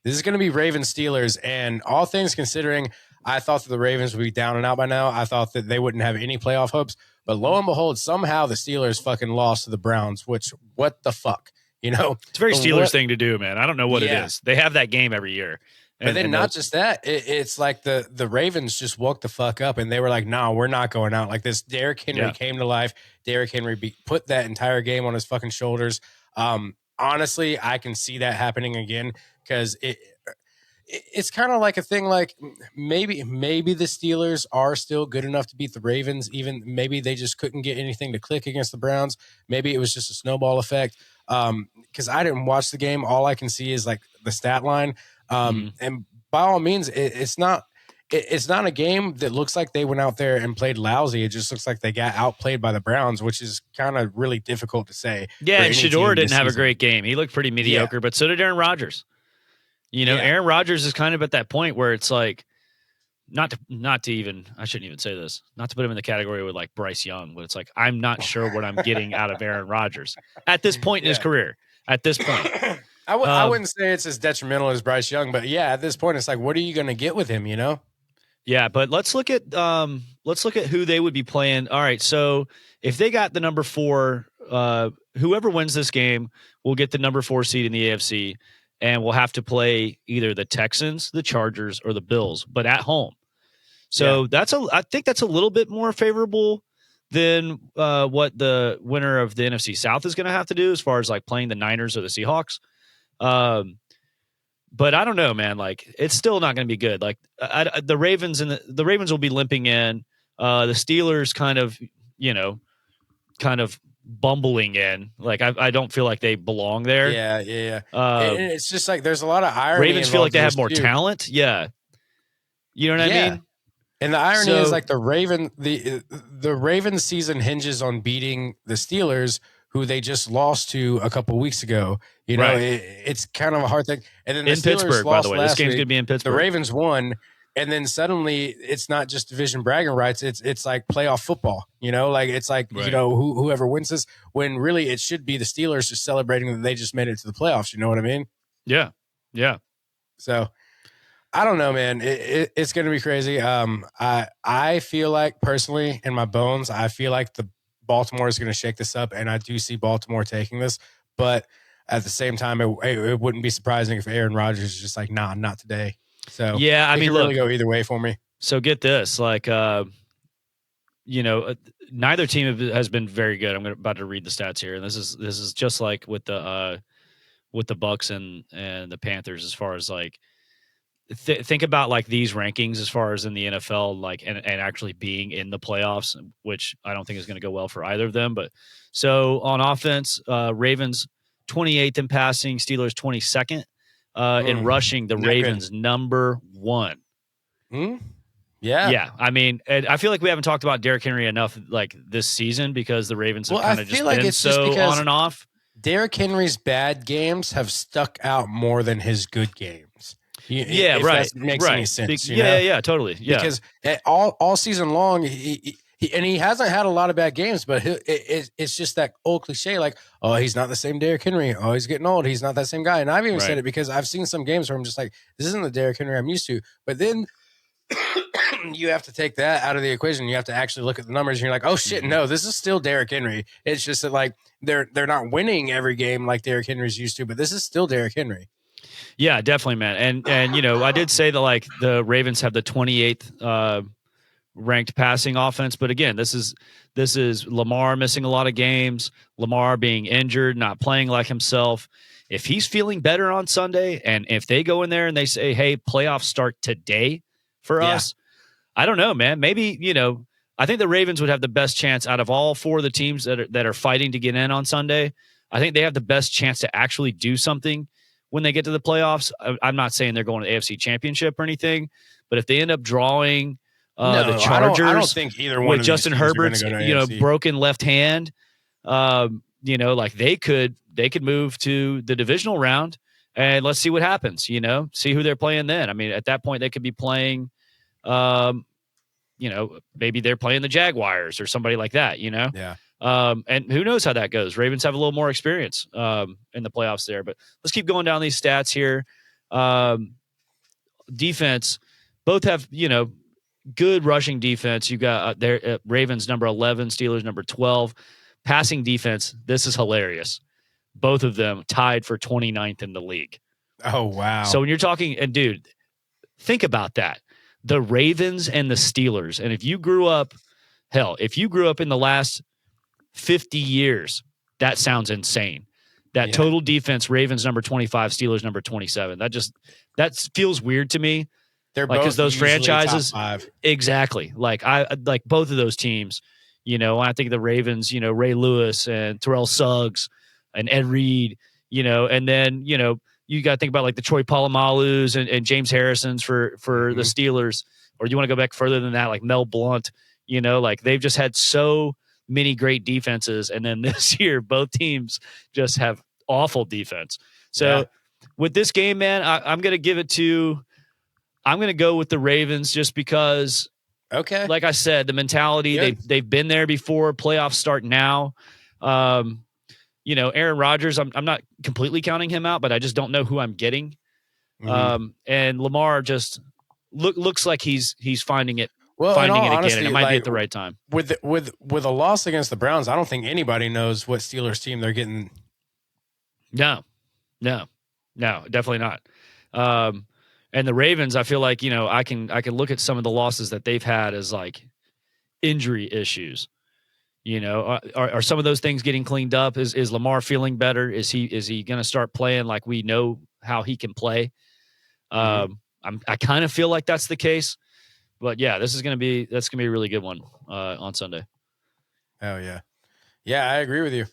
this is going to be Ravens Steelers, and all things considering, I thought that the Ravens would be down and out by now. I thought that they wouldn't have any playoff hopes. But lo and behold, somehow the Steelers fucking lost to the Browns, which, what the fuck? It's a very Steelers thing to do, man. I don't know what it is. They have that game every year. But then not just that, it's like the Ravens just woke the fuck up and they were like, no, we're not going out. Like, this Derrick Henry came to life. Derrick Henry put that entire game on his fucking shoulders. Honestly, I can see that happening again because it's kind of like a thing like maybe the Steelers are still good enough to beat the Ravens. Even maybe they just couldn't get anything to click against the Browns. Maybe it was just a snowball effect. Because I didn't watch the game. All I can see is like the stat line. And by all means, it's not. It's not a game that looks like they went out there and played lousy. It just looks like they got outplayed by the Browns, which is kind of really difficult to say. Yeah, and Shador didn't have a great game. He looked pretty mediocre, but so did Aaron Rodgers. Aaron Rodgers is kind of at that point where it's like, I shouldn't even say this, not to put him in the category with like Bryce Young, but it's like, I'm not sure what I'm getting out of Aaron Rodgers at this point in his career. At this point, I wouldn't say it's as detrimental as Bryce Young, but yeah, at this point, it's like, what are you going to get with him? Yeah, but let's look at who they would be playing. All right, so if they got the number 4, whoever wins this game will get the number 4 seed in the AFC, and we'll have to play either the Texans, the Chargers, or the Bills, but at home. So I think that's a little bit more favorable than what the winner of the NFC South is going to have to do as far as like playing the Niners or the Seahawks. But I don't know, man. Like, it's still not going to be good. Like, the Ravens the Ravens will be limping in. The Steelers kind of bumbling in. Like, I don't feel like they belong there. Yeah. And it's just like there's a lot of irony. Ravens feel like they have more talent. Yeah, you know what I mean. And the irony is like the Ravens season hinges on beating the Steelers, who they just lost to a couple weeks ago. It's kind of a hard thing. And then in Pittsburgh, by the way, this game's going to be in Pittsburgh. The Ravens won, and then suddenly it's not just division bragging rights. It's like playoff football. It's like whoever wins this. When really it should be the Steelers just celebrating that they just made it to the playoffs. You know what I mean? Yeah. So I don't know, man. It's going to be crazy. I feel like personally in my bones, I feel like the Baltimore is going to shake this up, and I do see Baltimore taking this. But at the same time, it wouldn't be surprising if Aaron Rodgers is just like, nah, not today. So yeah, I mean, it really go either way for me. So get this, like, neither team has been very good. I'm about to read the stats here, and this is just like with the Bucks and the Panthers as far as like. Think about like these rankings as far as in the NFL, like and actually being in the playoffs, which I don't think is going to go well for either of them. But so on offense, Ravens 28th in passing, Steelers 22nd in rushing. The Ravens number 1. Yeah. I mean, I feel like we haven't talked about Derrick Henry enough like this season because the Ravens have kind of just been so on and off. Derrick Henry's bad games have stuck out more than his good games. That makes any sense. Yeah, totally. Yeah, because all season long, he hasn't had a lot of bad games, but it's just that old cliche, like, oh, he's not the same Derrick Henry. Oh, he's getting old. He's not that same guy. And I've even said it because I've seen some games where I'm just like, this isn't the Derrick Henry I'm used to. But then you have to take that out of the equation. You have to actually look at the numbers, and you're like, oh shit, no, this is still Derrick Henry. It's just that like they're not winning every game like Derrick Henry's used to, but this is still Derrick Henry. Yeah, definitely, man. And I did say that like the Ravens have the 28th ranked passing offense, but again, this is Lamar missing a lot of games, Lamar being injured, not playing like himself. If he's feeling better on Sunday, and if they go in there and they say, "Hey, playoffs start today for us," I don't know, man. Maybe I think the Ravens would have the best chance out of all 4 of the teams that are fighting to get in on Sunday. I think they have the best chance to actually do something when they get to the playoffs. I'm not saying they're going to the AFC Championship or anything, but if they end up drawing the Chargers, I don't think either one with of Justin Herbert's broken left hand, like they could move to the divisional round, and let's see what happens. See who they're playing then. I mean, at that point, they could be playing, maybe they're playing the Jaguars or somebody like that. Yeah. And who knows how that goes? Ravens have a little more experience in the playoffs there. But let's keep going down these stats here. Defense, both have good rushing defense. You got Ravens number 11, Steelers number 12. Passing defense, this is hilarious. Both of them tied for 29th in the league. Oh, wow. So when you're talking, and dude, think about that. The Ravens and the Steelers. And if you grew up in the last 50 years, that sounds insane. That total defense, Ravens number 25, Steelers number 27. That feels weird to me. They're like, both those franchises, top 5. Exactly. Like I like both of those teams. I think the Ravens, Ray Lewis and Terrell Suggs and Ed Reed, and then, you got to think about like the Troy Polamalu's and James Harrison's for the Steelers. Or you want to go back further than that, like Mel Blount, like they've just had so many great defenses. And then this year, both teams just have awful defense. So with this game, man, I'm going to give it to, I'm going to go with the Ravens just because, like I said, the mentality, they've been there before. Playoffs start now. Aaron Rodgers, I'm not completely counting him out, but I just don't know who I'm getting. And Lamar just looks like he's finding it. Finding it honesty, again, and it might be at the right time. With a loss against the Browns, I don't think anybody knows what Steelers team they're getting. No, definitely not. And the Ravens, I feel like, I can look at some of the losses that they've had as like injury issues. Are some of those things getting cleaned up? Is Lamar feeling better? Is he going to start playing like we know how he can play? I kind of feel like that's the case. But yeah, that's gonna be a really good one on Sunday. Oh yeah, I agree with you.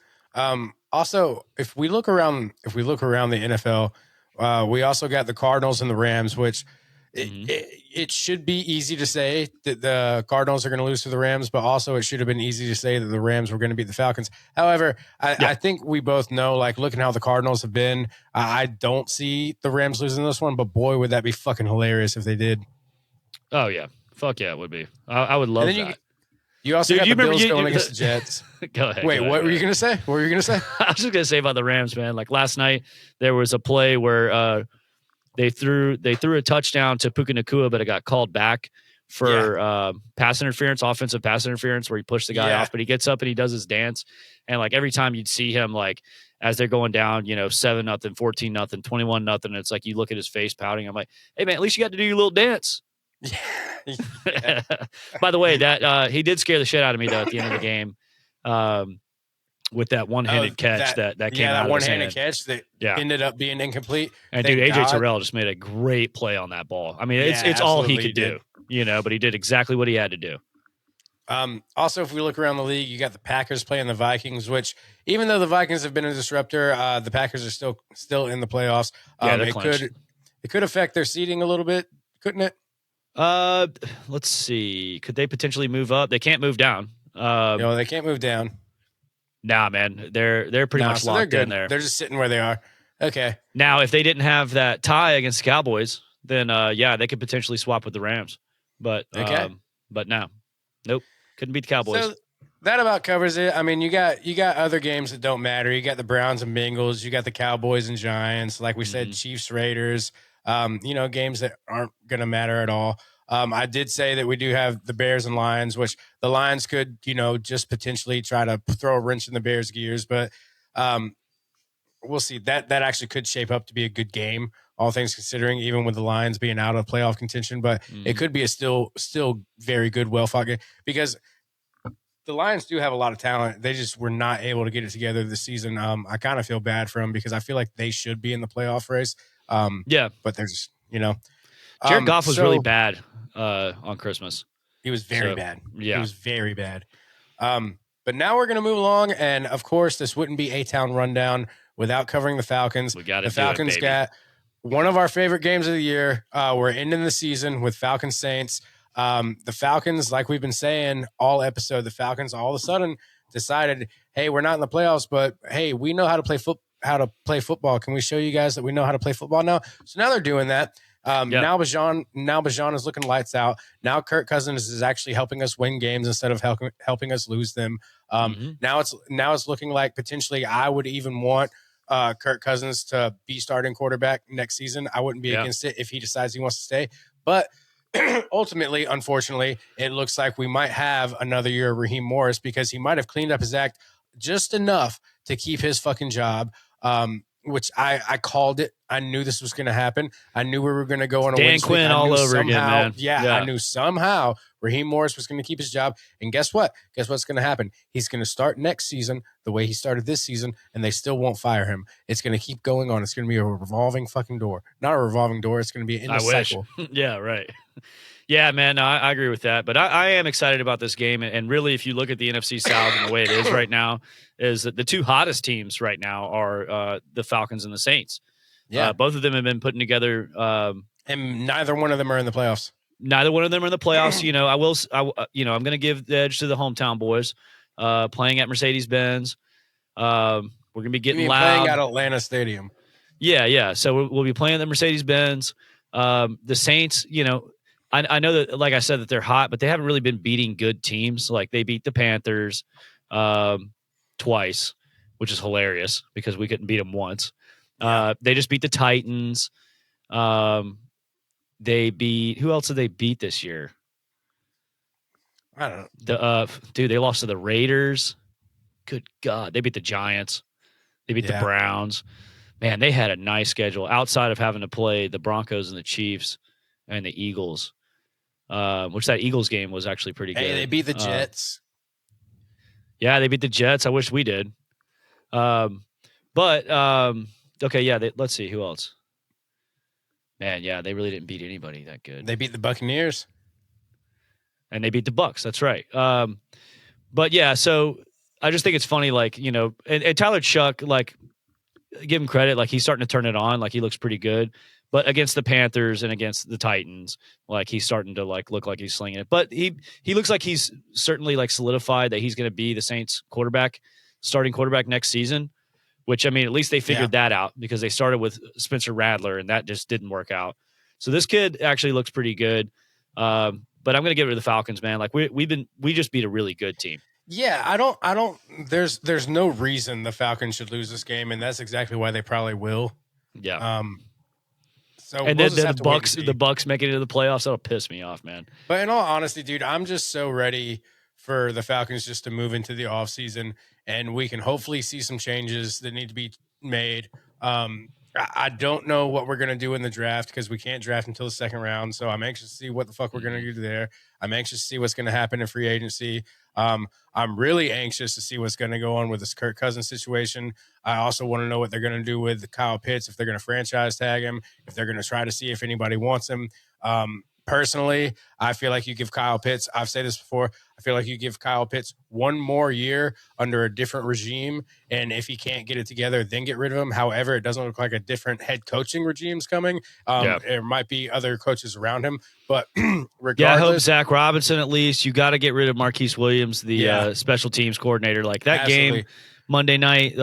Also, if we look around the NFL, we also got the Cardinals and the Rams, which it should be easy to say that the Cardinals are going to lose to the Rams, but also it should have been easy to say that the Rams were going to beat the Falcons. However, I think we both know, like looking how the Cardinals have been, I don't see the Rams losing this one, but boy, would that be fucking hilarious if they did. Oh yeah. Fuck yeah, it would be. I would love that. You also got the Bills going against the Jets. Go ahead. Wait, what were you going to say? What were you going to say? I was just going to say about the Rams, man. Like last night, there was a play where they threw a touchdown to Puka Nacua, but it got called back for pass interference, offensive pass interference, where he pushed the guy off. But he gets up and he does his dance, and like every time you'd see him, like as they're going down, 7-0, 14-0, 21-0, it's like you look at his face pouting. I'm like, hey man, at least you got to do your little dance. Yeah. By the way, that he did scare the shit out of me though at the end of the game, with that one-handed catch that came out. That one-handed catch that ended up being incomplete. And dude, AJ Terrell just made a great play on that ball. I mean, it's all he could do, but he did exactly what he had to do. Also, if we look around the league, you got the Packers playing the Vikings, which even though the Vikings have been a disruptor, the Packers are still in the playoffs. It could affect their seeding a little bit, couldn't it? Let's see. Could they potentially move up? They can't move down. No, they can't move down. Nah, man, they're pretty much locked in there. They're just sitting where they are. Okay. Now, if they didn't have that tie against the Cowboys, then they could potentially swap with the Rams. But but no, nope, couldn't beat the Cowboys. So that about covers it. I mean, you got other games that don't matter. You got the Browns and Bengals. You got the Cowboys and Giants. Like we said, Chiefs, Raiders. Games that aren't going to matter at all. I did say that we do have the Bears and Lions, which the Lions could, just potentially try to throw a wrench in the Bears' gears. But we'll see. That actually could shape up to be a good game, all things considering, even with the Lions being out of playoff contention. But it could be a still very good, well-fought game because the Lions do have a lot of talent. They just were not able to get it together this season. I kind of feel bad for them because I feel like they should be in the playoff race. But there's, Jared Goff was really bad on Christmas. He was very bad. Yeah. He was very bad. But now we're going to move along. And of course, this wouldn't be ATOWN Rundown without covering the Falcons. The Falcons got one of our favorite games of the year. We're ending the season with Falcons Saints. The Falcons, like we've been saying all episode, the Falcons all of a sudden decided, hey, we're not in the playoffs, but hey, we know how to play football. Can we show you guys that we know how to play football now? So now they're doing that. Now Bijan is looking lights out. Now Kirk Cousins is actually helping us win games instead of helping us lose them. Now it's looking like potentially I would even want Kirk Cousins to be starting quarterback next season. I wouldn't be against it if he decides he wants to stay. But ultimately, unfortunately, it looks like we might have another year of Raheem Morris because he might have cleaned up his act just enough to keep his fucking job. Which I called it. I knew this was going to happen. I knew we were going to go on a win streak. Dan Quinn all over again, man. Yeah, I knew somehow Raheem Morris was going to keep his job. And guess what? Guess what's going to happen? He's going to start next season the way he started this season, and they still won't fire him. It's going to keep going on. It's going to be a revolving fucking door. Not a revolving door. It's going to be an endless cycle. Yeah, right. Yeah, man, no, I agree with that. But I am excited about this game. And really, if you look at the NFC South and the way it is right now, is that the two hottest teams right now are the Falcons and the Saints. Yeah. Both of them have been putting together. And neither one of them are in the playoffs. Neither one of them are in the playoffs. I'm going to give the edge to the hometown boys playing at Mercedes-Benz. We're going to be getting loud. Playing at Atlanta Stadium. Yeah. So we'll be playing at Mercedes-Benz. The Saints, I know that, like I said, that they're hot, but they haven't really been beating good teams. Like they beat the Panthers twice, which is hilarious because we couldn't beat them once. They just beat the Titans. They beat who else did they beat this year? I don't know. They lost to the Raiders. Good God, they beat the Giants. They beat the Browns. Man, they had a nice schedule outside of having to play the Broncos and the Chiefs and the Eagles. Which that Eagles game was actually pretty good. Hey, they beat the Jets. Yeah, they beat the Jets. I wish we did. Okay, yeah. Let's see who else. Man, yeah, they really didn't beat anybody that good. They beat the Buccaneers, and they beat the Bucs. That's right. But yeah, so I just think it's funny, like and Tyler Chuck, like give him credit, like he's starting to turn it on, like he looks pretty good. But against the Panthers and against the Titans, like he's starting to like look like he's slinging it. But he looks like he's certainly like solidified that he's going to be the Saints starting quarterback next season. Which, I mean, at least they figured that out because they started with Spencer Rattler and that just didn't work out. So this kid actually looks pretty good. But I'm going to get rid of the Falcons, man. Like we just beat a really good team. Yeah, I don't. There's no reason the Falcons should lose this game, and that's exactly why they probably will. Yeah. So and then the Bucs making it to the playoffs, that'll piss me off, man. But in all honesty, dude, I'm just so ready for the Falcons just to move into the offseason, and we can hopefully see some changes that need to be made. I don't know what we're going to do in the draft because we can't draft until the second round. So I'm anxious to see what the fuck we're going to do there. I'm anxious to see what's going to happen in free agency. I'm really anxious to see what's going to go on with this Kirk Cousins situation. I also want to know what they're going to do with Kyle Pitts, if they're going to franchise tag him, if they're going to try to see if anybody wants him. Personally, I feel like you give Kyle Pitts, I've said this before, I feel like you give Kyle Pitts one more year under a different regime, and if he can't get it together, then get rid of him. However, it doesn't look like a different head coaching regime's coming. There might be other coaches around him, but regardless. Yeah, I hope Zach Robinson at least. You got to get rid of Marquise Williams, the special teams coordinator. Like that game Monday night,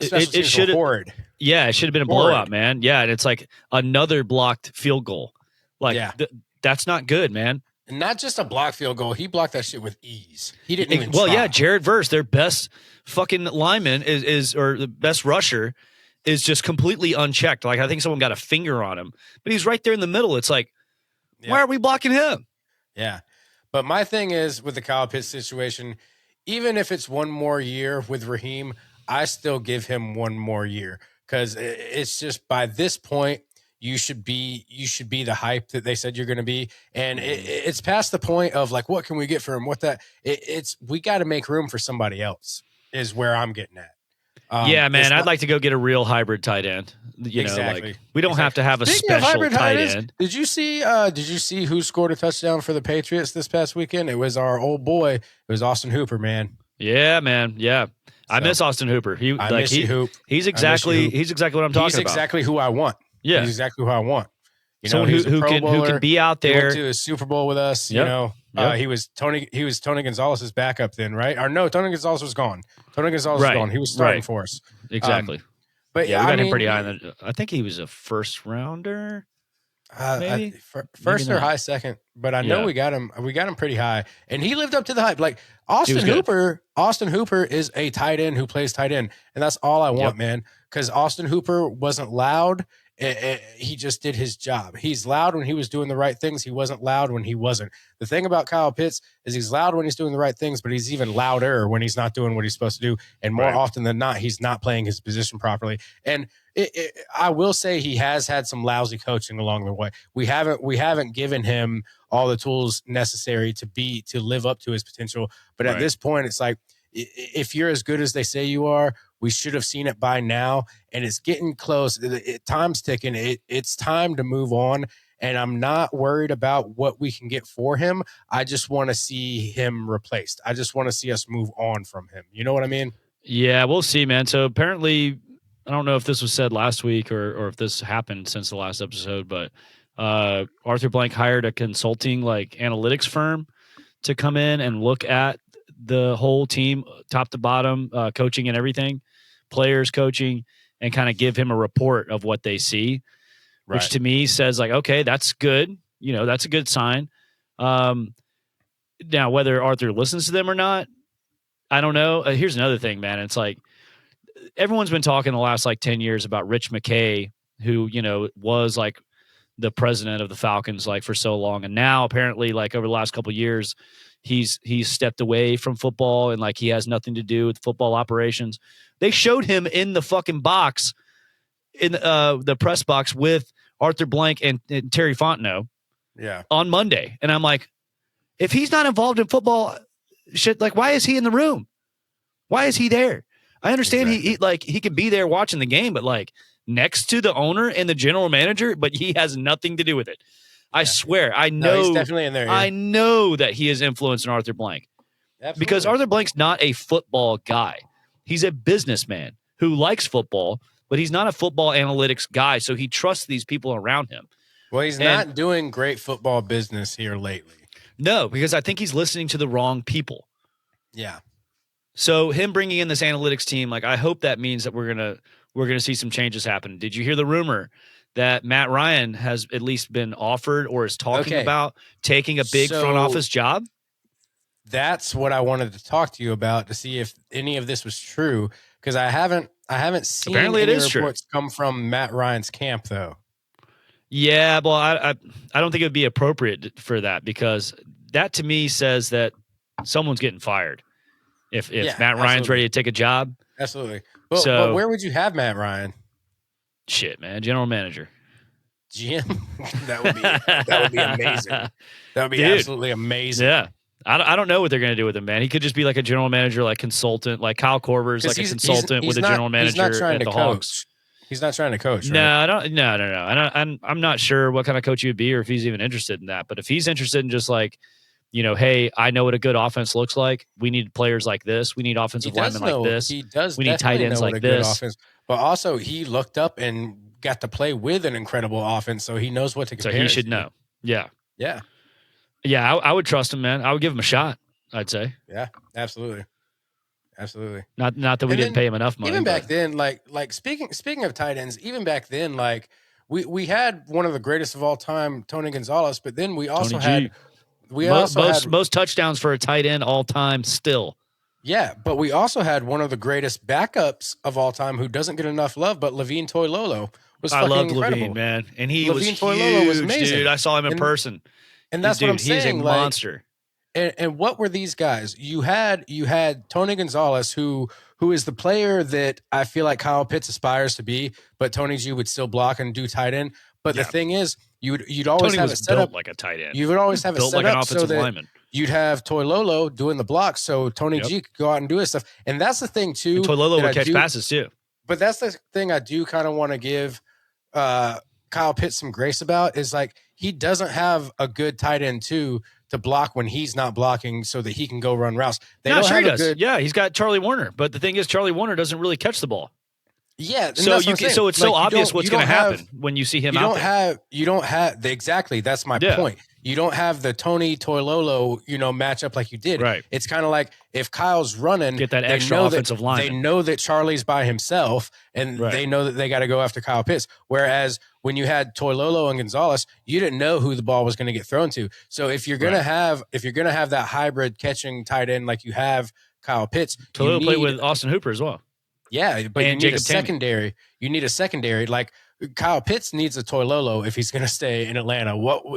it should have. Yeah, it should have been a blowout, man. Yeah, and it's like another blocked field goal. Like, that's not good, man. And not just a blocked field goal. He blocked that shit with ease. He didn't even try. Jared Verse, their best fucking lineman or the best rusher is just completely unchecked. Like, I think someone got a finger on him. But he's right there in the middle. It's like, why are we blocking him? Yeah. But my thing is, with the Kyle Pitts situation, even if it's one more year with Raheem, I still give him one more year. Because it's just, by this point, you should be the hype that they said you're going to be. And it's past the point of like, what can we get for him? We got to make room for somebody else is where I'm getting at. Man, I'd like to go get a real hybrid tight end. Like we don't have to have a special tight end. Did you see who scored a touchdown for the Patriots this past weekend? It was our old boy. It was Austin Hooper, man. Yeah, man. Yeah. I miss Austin Hooper. He's exactly what I'm talking about. He's exactly who I want. Yeah, he's exactly who I want. Someone who can be out there. He went to a Super Bowl with us. He was Tony Gonzalez's backup then, right? Or no, Tony Gonzalez was gone. Tony Gonzalez was gone. He was starting for us. Exactly. But we got him pretty high. I think he was a first rounder. Maybe first or high second, but I know we got him. We got him pretty high, and he lived up to the hype. Like Austin Hooper is a tight end who plays tight end, and that's all I want, man. Because Austin Hooper wasn't loud. he just did his job. He's loud when he was doing the right things. He wasn't loud when he wasn't. The thing about Kyle Pitts is he's loud when he's doing the right things, but he's even louder when he's not doing what he's supposed to do. And more often than not, he's not playing his position properly. And I will say he has had some lousy coaching along the way. We haven't given him all the tools necessary to live up to his potential. But at this point, it's like, if you're as good as they say you are, we should have seen it by now. And it's getting close. Time's ticking. It's time to move on. And I'm not worried about what we can get for him. I just want to see him replaced. I just want to see us move on from him. You know what I mean? Yeah, we'll see, man. So apparently, I don't know if this was said last week or if this happened since the last episode, but Arthur Blank hired a consulting analytics firm to come in and look at the whole team, top to bottom, coaching and everything, players, coaching, and kind of give him a report of what they see, which to me says okay, that's good. That's a good sign. Now, whether Arthur listens to them or not, I don't know. Here's another thing, man. It's everyone's been talking the last 10 years about Rich McKay, who, was the president of the Falcons for so long. And now apparently over the last couple of years, he's stepped away from football and he has nothing to do with football operations. They showed him in the fucking box, in the press box with Arthur Blank and Terry Fontenot on Monday. And I'm if he's not involved in football shit, why is he in the room? Why is he there? I understand he could be there watching the game, but next to the owner and the general manager, but he has nothing to do with it. I swear. I know. No, he's definitely in there. Yeah. I know that he is influencing Arthur Blank. Absolutely. Because Arthur Blank's not a football guy. He's a businessman who likes football, but he's not a football analytics guy. So he trusts these people around him. Well, he's not doing great football business here lately. No, because I think he's listening to the wrong people. Yeah. So him bringing in this analytics team, I hope that means that we're gonna see some changes happen. Did you hear the rumor that Matt Ryan has at least been offered or is talking about taking a big front office job? That's what I wanted to talk to you about, to see if any of this was true, because I haven't seen Apparently any reports true. Come from Matt Ryan's camp though. Yeah, well, I don't think it would be appropriate for that, because that to me says that someone's getting fired. If Matt Ryan's ready to take a job. Absolutely. But where would you have Matt Ryan? Shit, man. General manager. GM? that would be amazing. That would be absolutely amazing. Yeah. I don't know what they're going to do with him, man. He could just be a general manager, consultant, Kyle Korver's a consultant with a general manager at the Hogs. He's not trying to coach, right? No, I don't. No. I'm not sure what kind of coach he would be, or if he's even interested in that. But if he's interested in just hey, I know what a good offense looks like. We need players like this. We need offensive linemen like this. He does. We need tight ends like this. Offense, but also, he looked up and got to play with an incredible offense, so he knows what to compare. So he should know. Yeah. Yeah. Yeah, I would trust him, man. I would give him a shot, I'd say. Yeah, absolutely. Absolutely. Not that we didn't pay him enough money. Even back then, speaking of tight ends, even back then, we had one of the greatest of all time, Tony Gonzalez, but then we also had most touchdowns for a tight end all time still. Yeah, but we also had one of the greatest backups of all time who doesn't get enough love, but Levine Toilolo was fucking incredible. I loved Levine, man. And he was huge, dude. I saw him in person. And that's what I'm saying. He's a monster. And what were these guys? You had Tony Gonzalez, who is the player that I feel like Kyle Pitts aspires to be, but Tony G would still block and do tight end. But the thing is, you'd always have it set up like a tight end. You would always have it set like an up offensive so that lineman. You'd have Toilolo doing the blocks, so Tony G could go out and do his stuff. And that's the thing too. And Toilolo would catch passes too. But that's the thing I do kind of want to give Kyle Pitts some grace about, is he doesn't have a good tight end too to block when he's not blocking, so that he can go run routes. He does. Yeah, he's got Charlie Warner, but the thing is, Charlie Warner doesn't really catch the ball. Yeah, so it's so obvious what's going to happen when you see him out there. You don't have exactly. That's my point. You don't have the Tony Toilolo, matchup like you did. Right. It's kind of like if Kyle's running, get that extra offensive line. They know that Charlie's by himself, and they know that they got to go after Kyle Pitts. Whereas when you had Toilolo and Gonzalez, you didn't know who the ball was going to get thrown to. So if you're gonna have that hybrid catching tight end like you have Kyle Pitts, Toilolo played with Austin Hooper as well. Yeah, but you need a secondary. You need a secondary. Kyle Pitts needs a Toilolo if he's going to stay in Atlanta.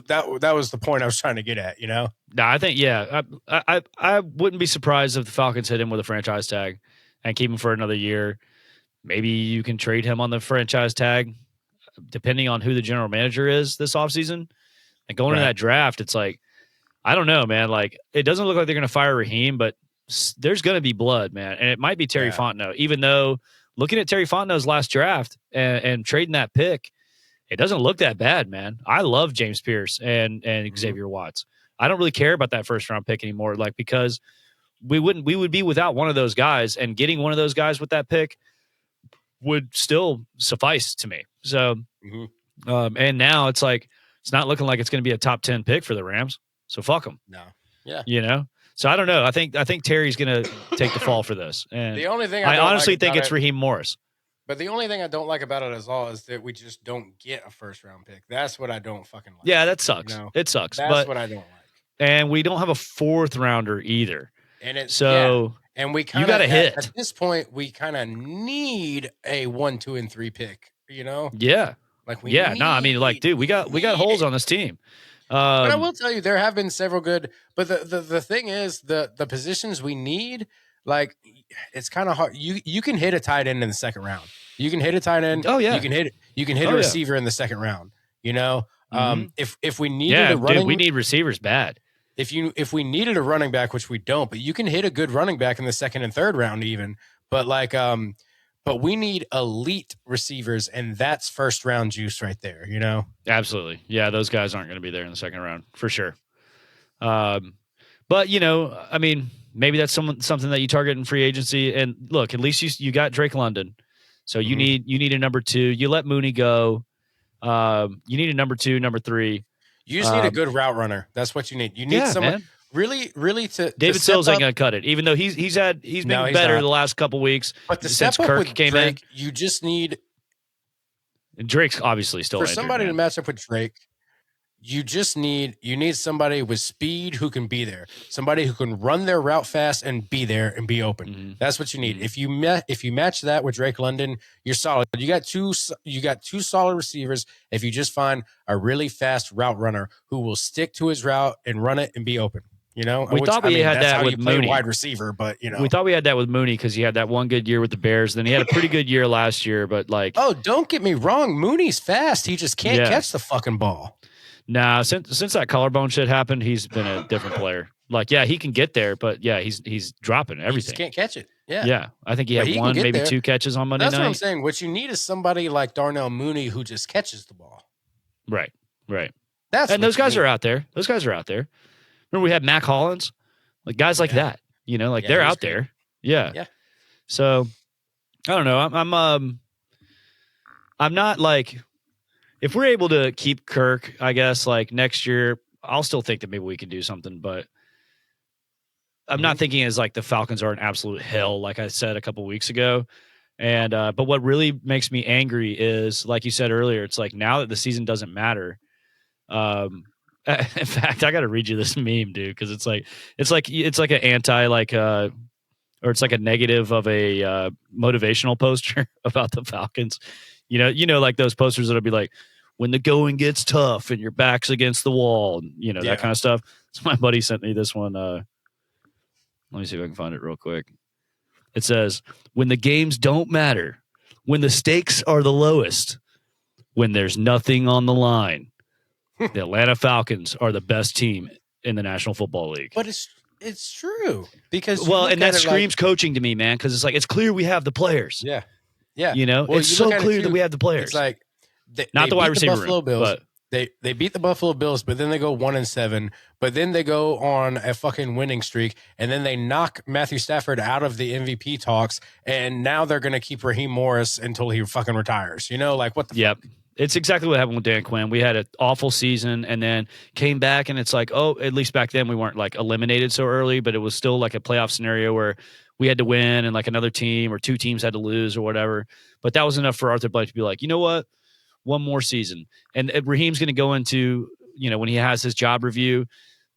That was the point I was trying to get at, No, I think I wouldn't be surprised if the Falcons hit him with a franchise tag and keep him for another year. Maybe you can trade him on the franchise tag, depending on who the general manager is this offseason. And going to that draft, it's like, I don't know, man. Like, it doesn't look like they're going to fire Raheem, but there's going to be blood, man. And it might be Terry Fontenot, even though looking at Terry Fontenot's last draft and trading that pick, it doesn't look that bad, man. I love James Pierce and Xavier Watts. I don't really care about that first round pick anymore, like, because we would be without one of those guys, and getting one of those guys with that pick would still suffice to me. So, and now it's like, it's not looking like it's going to be a top 10 pick for the Rams. So fuck them. No. Yeah. You know? So I don't know. I think Terry's going to take the fall for this. And the only thing I honestly think it's Raheem Morris. But the only thing I don't like about it at all is that we just don't get a first round pick. That's what I don't fucking like. Yeah, that sucks. You know? It sucks. That's what I don't like. And we don't have a fourth rounder either. And it's and we kind of hit at this point. We kind of need a 1, 2, and 3 pick. You know? Yeah. Like I mean, like, dude, we got holes on this team. But I will tell you, there have been several good. But the thing is, the positions we need, like, it's kind of hard. You can hit a tight end in the second round. You can hit a tight end. Oh yeah. You can hit a receiver in the second round. You know, if we needed a running, dude, we need receivers bad. If we needed a running back, which we don't, but you can hit a good running back in the second and third round even. But like but we need elite receivers, and that's first round juice right there, you know? Absolutely. Yeah, those guys aren't going to be there in the second round for sure. But, you know, I mean, maybe that's something that you target in free agency. And look, at least you got Drake London. So you need a number 2. You let Mooney go. You need a number 2, number 3. You just need a good route runner. That's what you need. You need someone. Man. Really to David Sills ain't gonna cut it, even though he's been better the last couple weeks. But to step up with Drake, you just need. And Drake's obviously still for somebody to match up with Drake. You need somebody with speed who can be there, somebody who can run their route fast and be there and be open. Mm-hmm. That's what you need. Mm-hmm. If you match that with Drake London, you're solid. You got two solid receivers. If you just find a really fast route runner who will stick to his route and run it and be open. You know, we thought we had that with Mooney, wide receiver, but you know, we thought we had that with Mooney because he had that one good year with the Bears. Then he had a pretty good year last year, but like, oh, don't get me wrong, Mooney's fast. He just can't catch the fucking ball. Nah, since that collarbone shit happened, he's been a different player. Like, yeah, he can get there, but yeah, he's dropping everything. He just can't catch it. Yeah, yeah. I think he had one, maybe there. 2 catches on Monday night. That's what I'm saying. What you need is somebody like Darnell Mooney who just catches the ball. Right. And those guys are out there. Remember, we had Mac Hollins. Like guys like that, you know, like they're out there. Yeah. So I don't know. I'm not like, if we're able to keep Kirk, I guess like next year, I'll still think that maybe we can do something, but I'm not thinking as like the Falcons are an absolute hell, like I said a couple weeks ago. And, but what really makes me angry is, like you said earlier, it's like now that the season doesn't matter. In fact, I got to read you this meme, dude, because it's like an anti, like, or it's like a negative of a motivational poster about the Falcons. You know, like those posters that'll be like, when the going gets tough and your back's against the wall, you know, that kind of stuff. So my buddy sent me this one. Let me see if I can find it real quick. It says, when the games don't matter, when the stakes are the lowest, when there's nothing on the line, the Atlanta Falcons are the best team in the National Football League. But it's true because and that screams coaching to me, man. Because it's like it's clear we have the players. Yeah. You know, it's so clear that we have the players. It's like not the wide receiver room, but they beat the Buffalo Bills, but then they go 1-7, but then they go on a fucking winning streak, and then they knock Matthew Stafford out of the MVP talks, and now they're going to keep Raheem Morris until he fucking retires. You know, like what the fuck? It's exactly what happened with Dan Quinn. We had an awful season and then came back, and it's like, oh, at least back then we weren't like eliminated so early, but it was still like a playoff scenario where we had to win and like another team or 2 teams had to lose or whatever. But that was enough for Arthur Blank to be like, you know what? One more season. And Raheem's going to go into, you know, when he has his job review,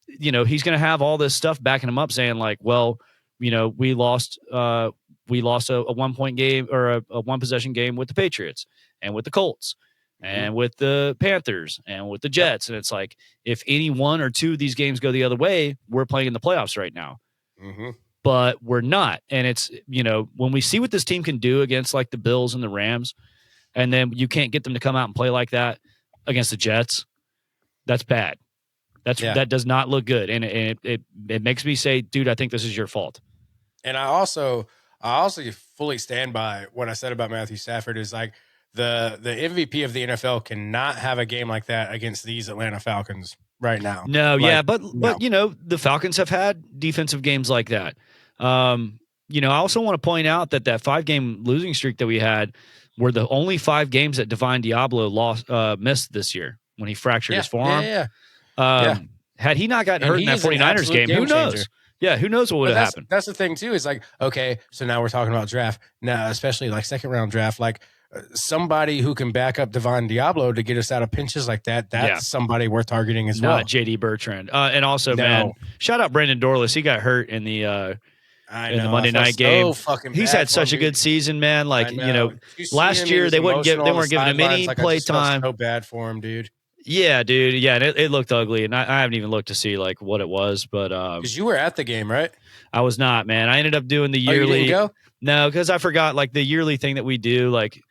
you know, he's going to have all this stuff backing him up saying like, well, you know, we lost a 1-point game or a 1-possession game with the Patriots and with the Colts. and with the Panthers and with the Jets. And it's like, if any one or two of these games go the other way, we're playing in the playoffs right now. But we're not. And it's, when we see what this team can do against like the Bills and the Rams, and then you can't get them to come out and play like that against the Jets, that's bad. That does not look good. And it makes me say, dude, I think this is your fault. And I also fully stand by what I said about Matthew Stafford is like the MVP of the NFL cannot have a game like that against these Atlanta Falcons right now. No, but the Falcons have had defensive games like that. I also want to point out that 5-game losing streak that we had were the only 5 games that Divine Diablo missed this year when he fractured his forearm. Had he not gotten hurt in that 49ers game, who knows? Changer. Yeah, who knows what would have happened? That's the thing too. Is like, okay, so now we're talking about draft now, especially like second round draft, like somebody who can back up Divine Diablo to get us out of pinches like that. That's somebody we're targeting as well. Not JD Bertrand, and also man, shout out Brandon Dorless. He got hurt in the Monday night game. He's had such a good season, man. Like last year they weren't giving him any play time. So bad for him, dude. Yeah, dude. Yeah, and it looked ugly, and I haven't even looked to see like what it was, but because you were at the game, right? I was not, man. I ended up doing the yearly. You didn't go? No, because I forgot like the yearly thing that we do, like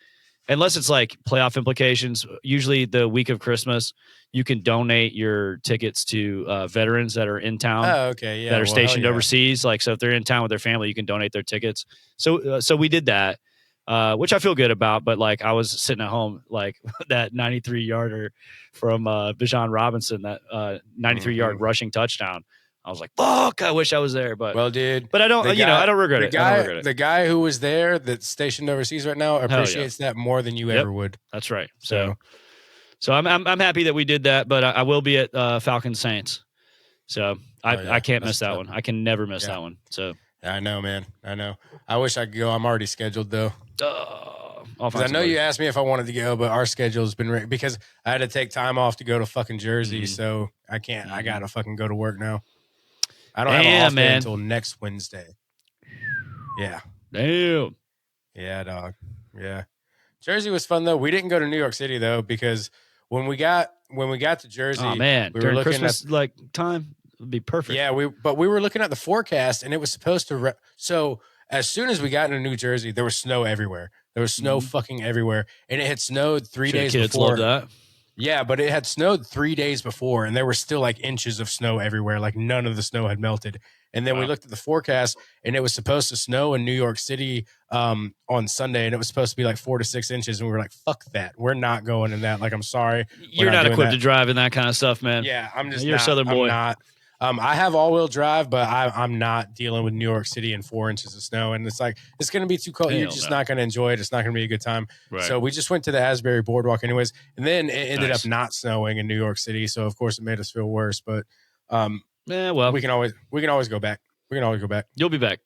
unless it's like playoff implications. Usually the week of Christmas, you can donate your tickets to veterans that are in town. Oh, okay, yeah, that are stationed overseas. Like, so if they're in town with their family, you can donate their tickets. So we did that. Which I feel good about, but like I was sitting at home, like that 93-yarder from Bijan Robinson, that 93-yard rushing touchdown. I was like, "Fuck! I wish I was there." But well, dude, but I don't. I don't regret it. The guy who was there, that's stationed overseas right now, appreciates that more than you ever would. That's right. So I'm happy that we did that, but I will be at Falcons Saints. So I can't miss that one. I can never miss that one. So. I know, man. I know. I wish I could go. I'm already scheduled, though. I know you asked me if I wanted to go, but our schedule's been because I had to take time off to go to fucking Jersey, so I can't. I gotta fucking go to work now. I don't have an off day until next Wednesday. Yeah. Damn. Yeah, dog. Yeah. Jersey was fun though. We didn't go to New York City though because when we got to Jersey, we were looking Christmas at time. Would be perfect. Yeah, we were looking at the forecast, and it was supposed to. So as soon as we got into New Jersey, there was snow everywhere. There was snow fucking everywhere, and it had snowed 3 days before. Kids love that. Yeah, but it had snowed 3 days before, and there were still like inches of snow everywhere. Like none of the snow had melted. And then we looked at the forecast, and it was supposed to snow in New York City on Sunday, and it was supposed to be like 4 to 6 inches. And we were like, "Fuck that! We're not going in that." Like, I'm sorry, you're not equipped to drive in that kind of stuff, man. Yeah, I'm just. You're a Southern boy. I'm not. I have all-wheel drive, but I'm not dealing with New York City and 4 inches of snow. And it's like, it's going to be too cold. You're just not going to enjoy it. It's not going to be a good time. Right. So we just went to the Asbury Boardwalk anyways. And then it ended up not snowing in New York City. So, of course, it made us feel worse. But we can always go back. We can always go back. You'll be back.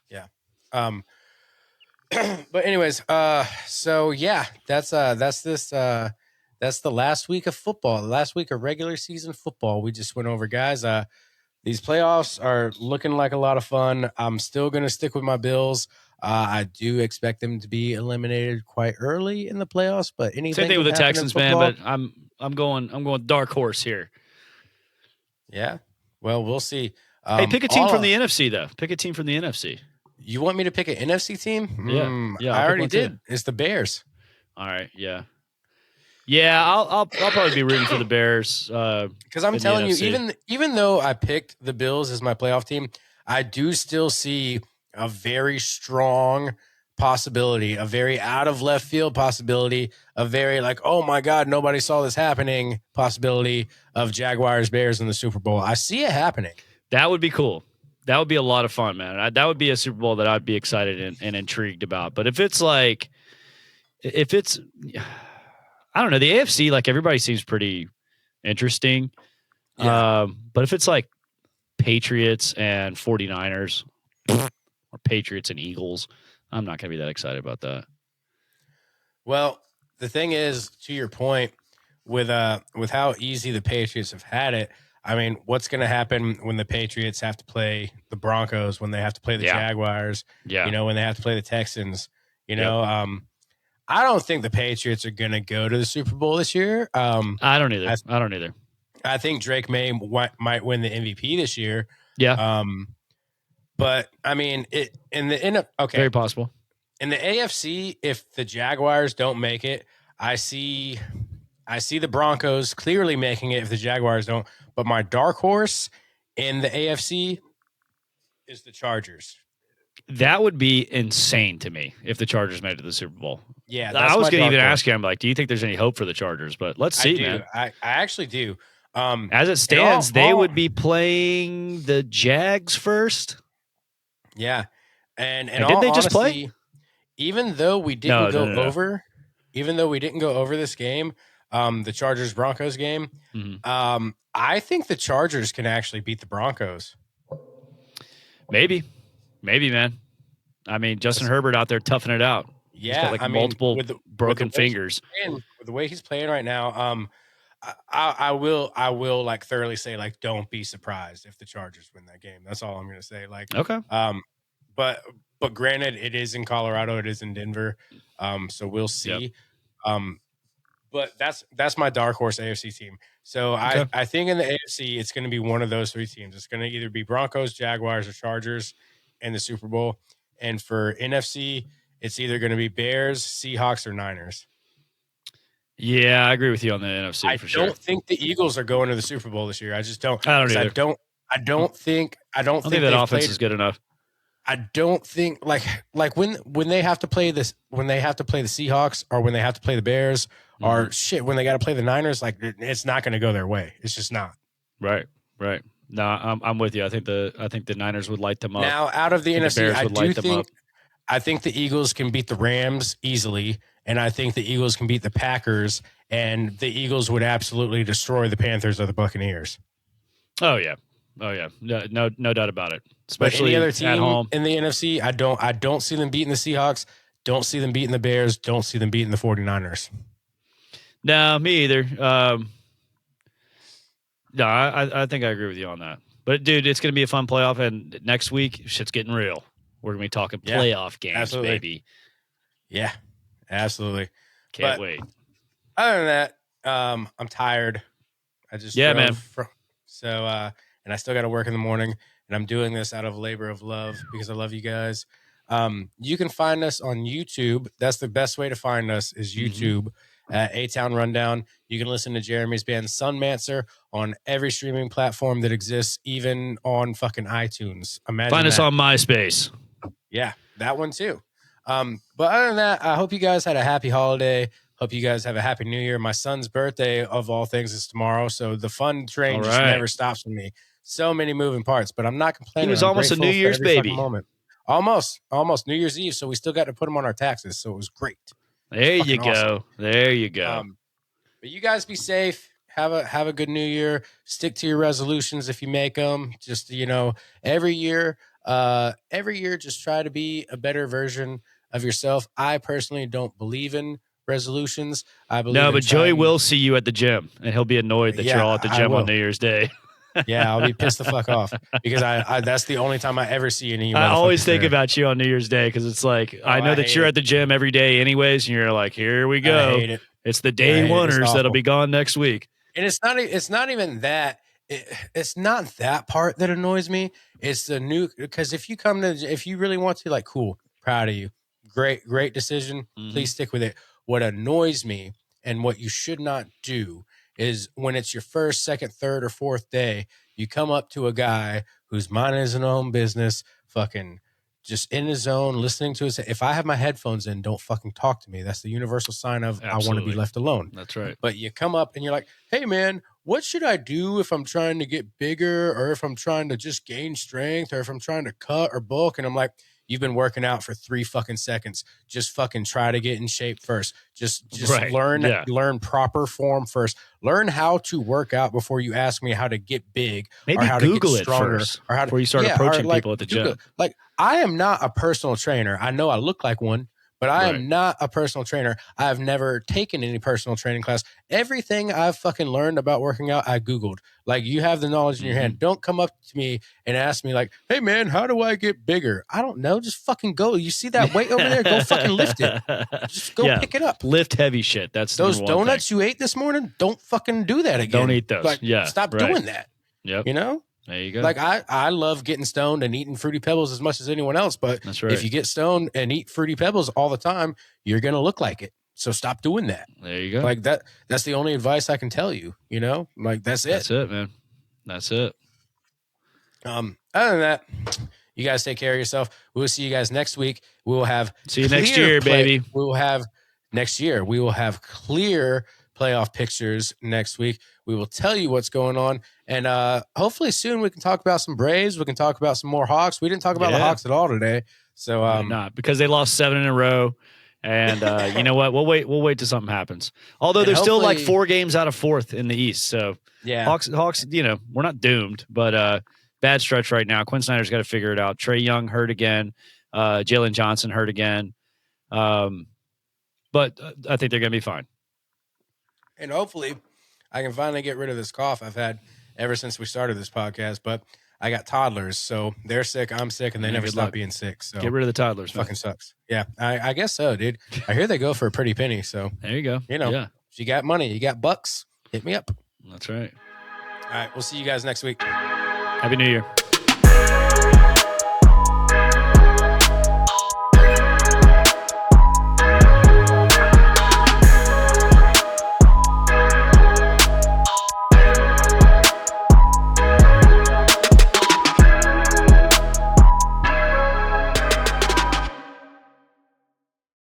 Yeah. But anyways, so, yeah, that's this that's the last week of football, the last week of regular season football. We just went over, guys. These playoffs are looking like a lot of fun. I'm still going to stick with my Bills. I do expect them to be eliminated quite early in the playoffs, but anything same thing with the Texans, man. But I'm going dark horse here. Yeah, well, we'll see. Hey, pick a team from the NFC though. Pick a team from the NFC. You want me to pick an NFC team? Yeah. I already did. It's the Bears. All right, yeah. Yeah, I'll probably be rooting for the Bears. Because I'm telling you, even though I picked the Bills as my playoff team, I do still see a very strong possibility, a very out of left field possibility, a very like, oh my God, nobody saw this happening possibility of Jaguars Bears in the Super Bowl. I see it happening. That would be cool. That would be a lot of fun, man. That would be a Super Bowl that I'd be excited and intrigued about. But if it's I don't know. The AFC, like everybody seems pretty interesting. Yeah. But if it's like Patriots and 49ers or Patriots and Eagles, I'm not going to be that excited about that. Well, the thing is, to your point, with how easy the Patriots have had it, I mean, what's going to happen when the Patriots have to play the Broncos, when they have to play the Jaguars, when they have to play the Texans, I don't think the Patriots are going to go to the Super Bowl this year. I don't either. I don't either. I think Drake May might win the MVP this year. Yeah. But I mean, okay, very possible. In the AFC, if the Jaguars don't make it, I see the Broncos clearly making it if the Jaguars don't. But my dark horse in the AFC is the Chargers. That would be insane to me if the Chargers made it to the Super Bowl. Yeah, I was going to even ask you, I'm like, do you think there's any hope for the Chargers? But let's see, man. I actually do. As it stands, they would be playing the Jags first. Yeah, and did they just play? Even though we didn't go over this game, the Chargers Broncos game, I think the Chargers can actually beat the Broncos. Maybe, man. I mean, Justin Herbert out there toughing it out. Yeah, he's got multiple broken fingers. With the way he's playing right now, I will like thoroughly say, like, don't be surprised if the Chargers win that game. That's all I'm going to say. Like, okay. But granted, it is in Colorado. It is in Denver. So we'll see. Yep. But that's my dark horse AFC team. So okay. I think in the AFC, it's going to be one of those three teams. It's going to either be Broncos, Jaguars, or Chargers in the Super Bowl. And for NFC, it's either going to be Bears, Seahawks, or Niners. Yeah, I agree with you on the NFC for sure. I don't think the Eagles are going to the Super Bowl this year. I just don't. I don't either. I don't think that offense is good enough. I don't think like when they have to play this, when they have to play the Seahawks or when they have to play the Bears or when they got to play the Niners, like it's not going to go their way. It's just not. Right. No, I'm with you. I think the Niners would light them up. Now out of the NFC, I think the Eagles can beat the Rams easily, and I think the Eagles can beat the Packers, and the Eagles would absolutely destroy the Panthers or the Buccaneers. Oh yeah. No doubt about it. Especially any other team at home in the NFC, I don't see them beating the Seahawks. Don't see them beating the Bears. Don't see them beating the 49ers. No, me either. No, I think I agree with you on that. But dude, it's going to be a fun playoff, and next week shit's getting real. We're going to be talking playoff games, baby. Yeah, absolutely. Can't wait. Other than that, I'm tired. I just man. And I still got to work in the morning, and I'm doing this out of labor of love because I love you guys. You can find us on YouTube. That's the best way to find us is YouTube at ATOWN Rundown. You can listen to Jeremy's band Sunmancer on every streaming platform that exists, even on fucking iTunes. Find us on MySpace. Yeah, that one too. But other than that, I hope you guys had a happy holiday. Hope you guys have a happy new year. My son's birthday, of all things, is tomorrow. So the fun train just never stops with me. So many moving parts, but I'm not complaining. He was almost a New Year's baby. Moment. Almost New Year's Eve. So we still got to put him on our taxes. So it was great. There you go. Awesome. There you go. But you guys be safe. Have a good New Year. Stick to your resolutions if you make them. Just, every year, just try to be a better version of yourself. I personally don't believe in resolutions. I believe no, but Joey will see you at the gym, and he'll be annoyed that you're all at the gym on New Year's Day. Yeah, I'll be pissed the fuck off because I that's the only time I ever see any. I always think about you on New Year's Day because it's like I know that you're at the gym every day anyways, and you're like, here we go. I hate it. It's the day oneers that'll be gone next week. And it's not even that. It's not that part that annoys me. It's the new because if you really want to, like, cool, proud of you, great decision. Please stick with it. What annoys me and what you should not do is when it's your first, second, third, or fourth day, you come up to a guy who's minding his own business, fucking just in his zone, listening to his. If I have my headphones in, don't fucking talk to me. That's the universal sign of I want to be left alone. That's right. But you come up and you're like, hey, man, what should I do if I'm trying to get bigger or if I'm trying to just gain strength or if I'm trying to cut or bulk? And I'm like, you've been working out for 3 fucking seconds. Just fucking try to get in shape first. Just learn proper form first. Learn how to work out before you ask me how to get big. Maybe or how Google to get stronger, it first before you start approaching people at the gym. Like, I am not a personal trainer. I know I look like one, But I am not a personal trainer. I have never taken any personal training class. Everything I've fucking learned about working out, I Googled. Like, you have the knowledge in your hand. Don't come up to me and ask me like, hey man, how do I get bigger? I don't know. Just fucking go. You see that weight over there? Go fucking lift it. Just go pick it up. Lift heavy shit. That's those donuts you ate this morning. Don't fucking do that again. Don't eat those. Like, stop doing that. Yep. You know? There you go. Like, I love getting stoned and eating Fruity Pebbles as much as anyone else, but if you get stoned and eat Fruity Pebbles all the time, you're going to look like it. So stop doing that. There you go. Like, that's the only advice I can tell you, you know? Like, that's it. That's it, man. That's it. Other than that, you guys take care of yourself. We'll see you guys next week. We will have see you next year, baby. We will have next year. We will have clear playoff pictures next week. We will tell you what's going on. And hopefully soon we can talk about some Braves. We can talk about some more Hawks. We didn't talk about the Hawks at all today. So not because they lost 7 in a row. And you know what? We'll wait till something happens. Although they're still like 4 games out of 4th in the East. So yeah, Hawks, you know, we're not doomed, but bad stretch right now. Quinn Snyder's got to figure it out. Trae Young hurt again. Jalen Johnson hurt again. But I think they're going to be fine. And hopefully I can finally get rid of this cough I've had ever since we started this podcast. But I got toddlers, so they're sick, I'm sick, and they never stop being sick. So get rid of the toddlers. Fucking sucks. Yeah, I guess so, dude. I hear they go for a pretty penny. So there you go. You know, if you got money, you got bucks, hit me up. That's right. All right, we'll see you guys next week. Happy New Year.